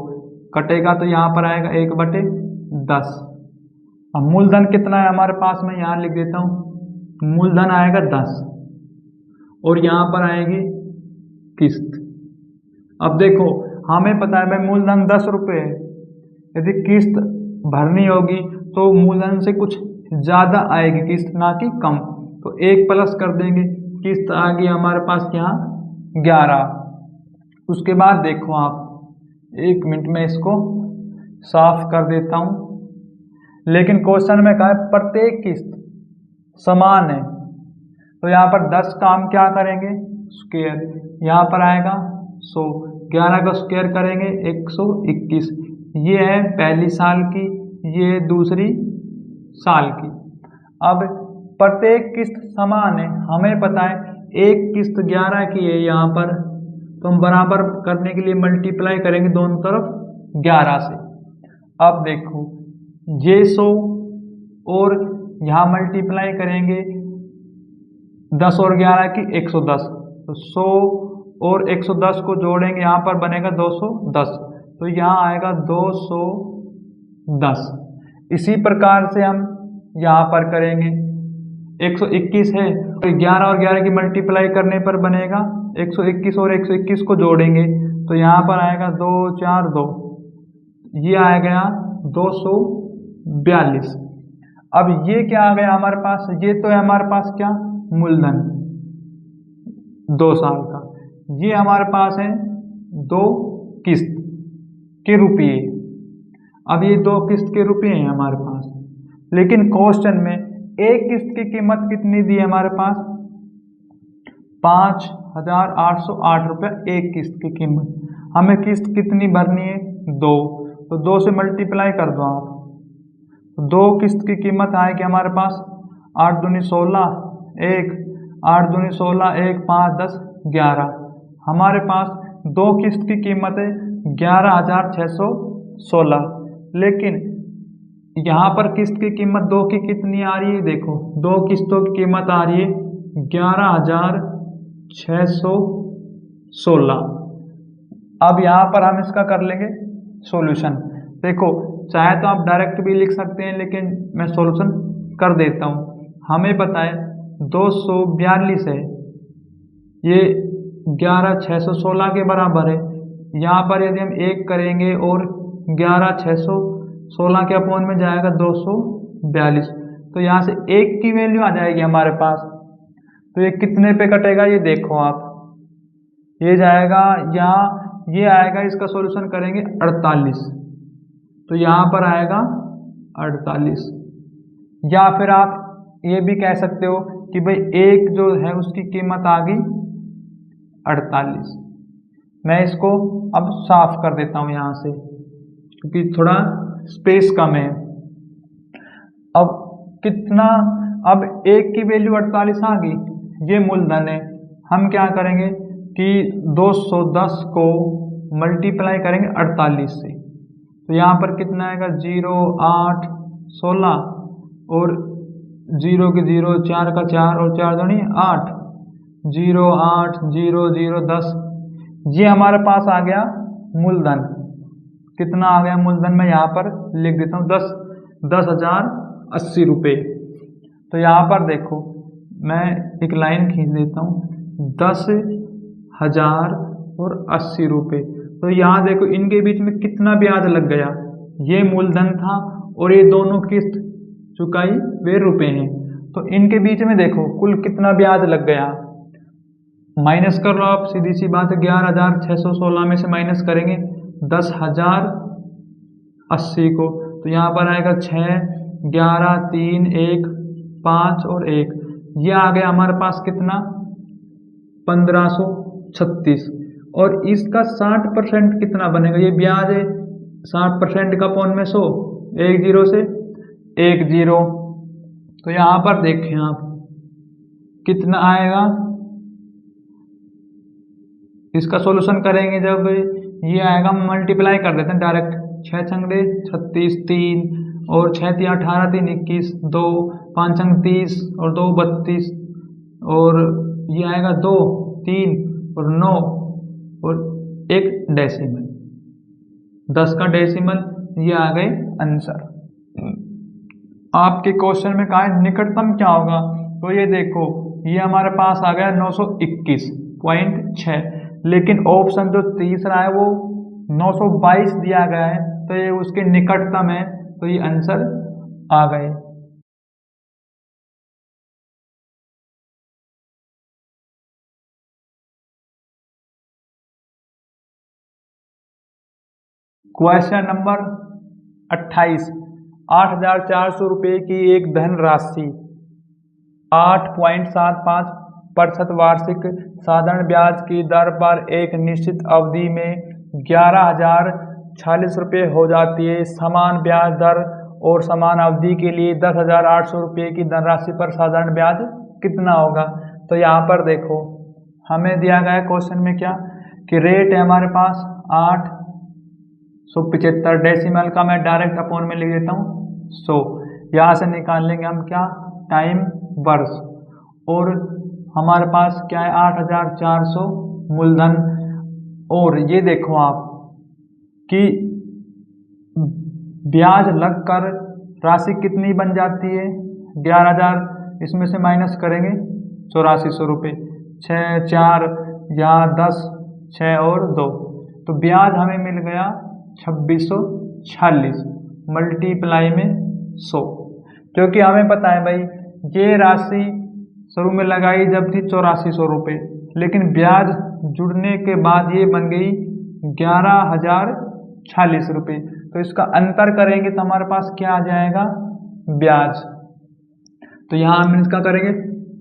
कटेगा तो यहाँ पर आएगा 1/10। अब मूलधन कितना है हमारे पास, मैं यहाँ लिख देता हूँ, मूलधन आएगा 10 और यहाँ पर आएगी किस्त। अब देखो हमें पता है भाई मूलधन 10 रुपये है, यदि किस्त भरनी होगी तो मूलधन से कुछ ज़्यादा आएगी किस्त, ना कि कम। तो 1 प्लस कर देंगे, किस्त आ गई हमारे पास यहाँ 11। उसके बाद देखो आप, 1 मिनट में इसको साफ कर देता हूँ। लेकिन क्वेश्चन में कहा है प्रत्येक किस्त समान है, तो यहाँ पर 10 का हम क्या करेंगे, स्क्वायर, यहाँ पर आएगा 100, 11 का स्क्वायर करेंगे 121। ये है पहली साल की, ये दूसरी साल की। अब प्रत्येक किस्त समान है, हमें पता है एक किस्त 11 की है यहाँ पर, तो हम बराबर करने के लिए मल्टीप्लाई करेंगे दोनों तरफ 11 से। अब देखो ये 100 और यहाँ मल्टीप्लाई करेंगे 10 और 11 की 110, तो 100 और 110 को जोड़ेंगे, यहाँ पर बनेगा 210, तो यहाँ आएगा 210। इसी प्रकार से हम यहाँ पर करेंगे, 121 है तो 11 और 11 की मल्टीप्लाई करने पर बनेगा 121 और 121 को जोड़ेंगे, तो यहाँ पर आएगा 2 4 2, ये आ गया 242। अब ये क्या आ गया हमारे पास, ये तो है हमारे पास क्या, मूलधन 2 साल का। ये हमारे पास है 2 किस्त के रुपये। अब ये 2 किस्त के रुपये हैं हमारे पास, लेकिन क्वेश्चन में एक किस्त की कीमत कितनी दी है हमारे पास, 5,808 रुपये एक किस्त की कीमत। हमें किस्त कितनी भरनी है, 2, तो 2 से मल्टीप्लाई कर दो आप, तो 2 किस्त की कीमत आएगी हमारे पास 8 दूनी 16, 1 8 दूनी 16, 1 5 10 11। हमारे पास 2 किस्त की कीमत है 11,616, लेकिन यहाँ पर किस्त की कीमत 2 की कितनी आ रही है, देखो 2 किस्तों की कीमत आ रही है 11,616। अब यहाँ पर हम इसका कर लेंगे सॉल्यूशन। देखो चाहे तो आप डायरेक्ट भी लिख सकते हैं, लेकिन मैं सॉल्यूशन कर देता हूँ। हमें पता है 242 है, ये 11,616 के बराबर है। यहाँ पर यदि हम 1 करेंगे और 11,616 के अपॉन में जाएगा 242, तो यहाँ से 1 की वैल्यू आ जाएगी हमारे पास। तो ये कितने पे कटेगा, ये देखो आप, ये जाएगा यहाँ, ये आएगा, इसका सॉल्यूशन करेंगे 48, तो यहाँ पर आएगा 48। या फिर आप ये भी कह सकते हो कि भाई 1 जो है उसकी कीमत आ गई 48। मैं इसको अब साफ कर देता हूँ यहाँ से, क्योंकि थोड़ा स्पेस कम है। अब कितना, अब 1 की वैल्यू 48 आ गई, ये मूलधन है। हम क्या करेंगे कि 210 को मल्टीप्लाई करेंगे 48 से, तो यहाँ पर कितना आएगा, 0 8 16 और 0 के 0, 4 का 4 और 4 दूनी 8, 0 8 0 0 10। ये हमारे पास आ गया मूलधन। कितना आ गया मूलधन, मैं यहाँ पर लिख देता हूँ 10,080 रुपये। तो यहाँ पर देखो मैं एक लाइन खींच देता हूँ, 10,080 रुपये। तो यहाँ देखो इनके बीच में कितना ब्याज लग गया, ये मूलधन था और ये दोनों किस्त चुकाई वे रुपए हैं, तो इनके बीच में देखो कुल कितना ब्याज लग गया। माइनस कर लो आप, सीधी सी बात है, 11,616 में से माइनस करेंगे 10,080 को, तो यहाँ पर आएगा 6 11 3 1 5 और 1, ये आ गया हमारे पास कितना, 1536। और इसका 60% कितना बनेगा, ये ब्याज है, 60% का अपॉन में 100, 1 0 से 1 0, तो यहाँ पर देखें आप कितना आएगा। इसका सॉल्यूशन करेंगे जब ये आएगा, मल्टीप्लाई कर देते हैं डायरेक्ट, 6 छंगे 36 3 और 6 3 18 3 21 2 5 छंग 30 और 2 32 और ये आएगा 2 3 और 9 और 1 डेसिमल, 10 का डेसिमल, ये आ गए आंसर। आपके क्वेश्चन में कहा है निकटतम क्या होगा, तो ये देखो ये हमारे पास आ गया 921.6, लेकिन ऑप्शन जो तीसरा है वो 922 दिया गया है, तो ये उसके निकटतम है, तो ये आंसर आ गए। Question number 28। 8,400 रुपये की एक धनराशि 8.75% वार्षिक साधारण ब्याज की दर पर एक निश्चित अवधि में 11,046 रुपये हो जाती है। समान ब्याज दर और समान अवधि के लिए 10,800 रुपये की धनराशि पर साधारण ब्याज कितना होगा। तो यहाँ पर देखो हमें दिया गया है क्वेश्चन में क्या कि रेट है हमारे पास 875, डेसिमल का मैं डायरेक्ट अपॉन में लिख देता हूँ 100। यहाँ से निकाल लेंगे हम क्या टाइम वर्ष, और हमारे पास क्या है 8,400 मूलधन। और ये देखो आप कि ब्याज लगकर राशि कितनी बन जाती है 11,000, इसमें से माइनस करेंगे 8400 रुपये, 6 4 यहाँ 10 6 और 2, तो ब्याज हमें मिल गया 2646 मल्टीप्लाई में 100। क्योंकि हमें पता है भाई ये राशि शुरू में लगाई जब थी 8400 रुपये, लेकिन ब्याज जुड़ने के बाद ये बन गई 11,046 रुपये। तो इसका अंतर करेंगे तो हमारे पास क्या आ जाएगा ब्याज। तो यहाँ हम इसका करेंगे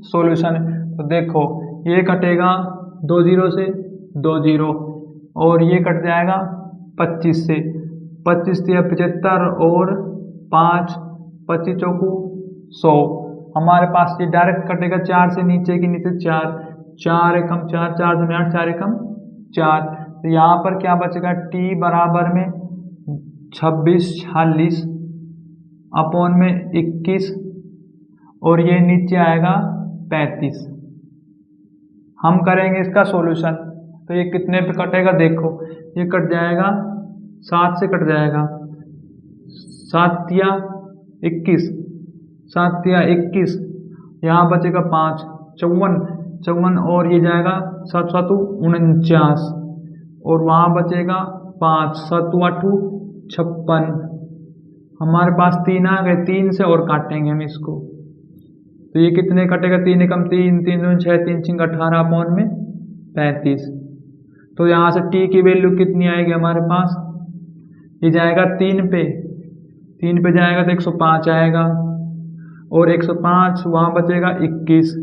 सॉल्यूशन। तो देखो ये कटेगा 2 0 से 2 0, और ये कट जाएगा 25 से, 25 से 75 और 5 25 चौकू 100। हमारे पास ये डायरेक्ट कटेगा 4 से नीचे की नीचे 4 4 एकम 4 4 दूनी 8 4 एकम 4। तो यहाँ पर क्या बचेगा t बराबर में 2646 अपॉन में 21, और ये नीचे आएगा 35। हम करेंगे इसका सॉल्यूशन। तो ये कितने पे कटेगा देखो, ये कट जाएगा 7 से कट जाएगा, 7 या 21, 7 या 21, यहाँ बचेगा 5 54, और ये जाएगा 7 7 49, और वहाँ बचेगा 5 7 8 56। हमारे पास 3 आ गए, 3 से और काटेंगे हम इसको, तो ये कितने कटेगा 3 एकम 3 3 दूनी 6 3 6 18 अपॉन में 35। तो यहाँ से t की वैल्यू कितनी आएगी हमारे पास, ये जाएगा 3 पे जाएगा तो 105 आएगा, और 105 वहाँ बचेगा 21,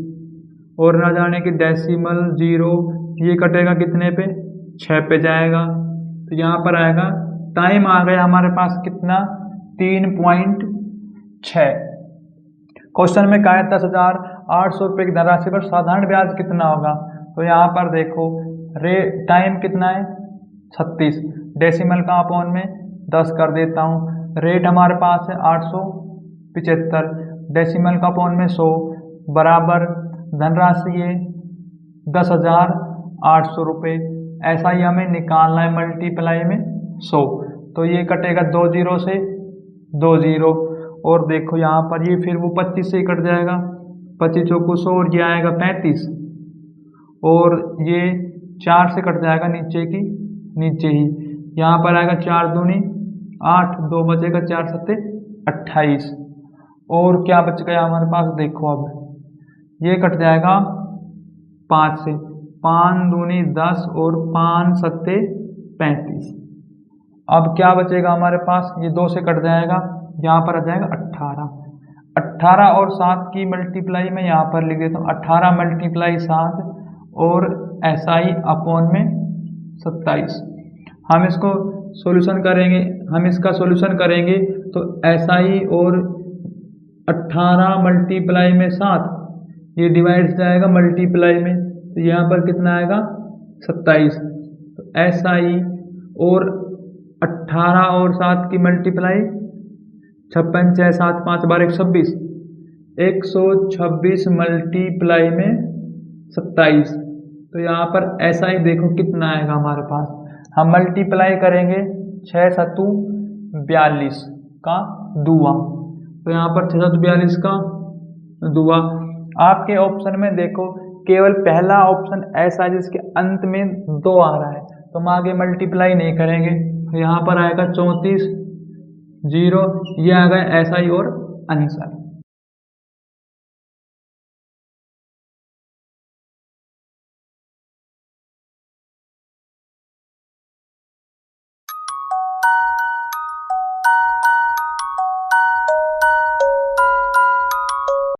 और न जाने की डेसिमल 0 ये कटेगा कितने पे 6 पे जाएगा। तो यहाँ पर आएगा टाइम आ गया हमारे पास कितना 3.6। क्वेश्चन में कहा है 10,800 रुपये की धनराशि पर साधारण ब्याज कितना होगा। तो यहाँ पर देखो टाइम कितना है 36, डेसिमल का अपॉन में 10 कर देता हूँ। रेट हमारे पास है 875, डेसिमल का अपॉन में 100 बराबर धनराशि है 10,800 रुपये। ऐसा ही हमें निकालना है मल्टीप्लाई में 100। तो ये कटेगा 2 0 से 2 0, और देखो यहाँ पर ये फिर वो 25 से ही कट जाएगा, 25 चौको 100, और ये आएगा 35, और ये 4 से कट जाएगा नीचे की नीचे ही, यहाँ पर आएगा 4 दूनी 8, 2 बचेगा 4 7 28, और क्या बच गया हमारे पास देखो अब ये कट जाएगा 5 से, 5 दूनी 10 और 5 7 35। अब क्या बचेगा हमारे पास, ये 2 से कट जाएगा, यहाँ पर आ जाएगा 18 और 7 की मल्टीप्लाई में यहाँ पर लिख देता हूँ 18 मल्टीप्लाई 7 और SI अपॉन में 27। हम इसको सॉल्यूशन करेंगे, हम इसका सॉल्यूशन करेंगे तो SI और 18 मल्टीप्लाई में 7 ये डिवाइड जाएगा मल्टीप्लाई में, तो यहाँ पर कितना आएगा 27। तो SI और 18 और 7 की मल्टीप्लाई 56 6 7 5 12 126, 126 मल्टीप्लाई में 27। तो यहाँ पर SI देखो कितना आएगा हमारे पास, हम मल्टीप्लाई करेंगे 6 7 42 का दुआ, तो यहाँ पर 6 7 42 का दुआ। आपके ऑप्शन में देखो केवल पहला ऑप्शन ऐसा है जिसके अंत में 2 आ रहा है, तो हम आगे मल्टीप्लाई नहीं करेंगे, यहाँ पर आएगा 34 जीरो, ये आ गए SI और आंसर।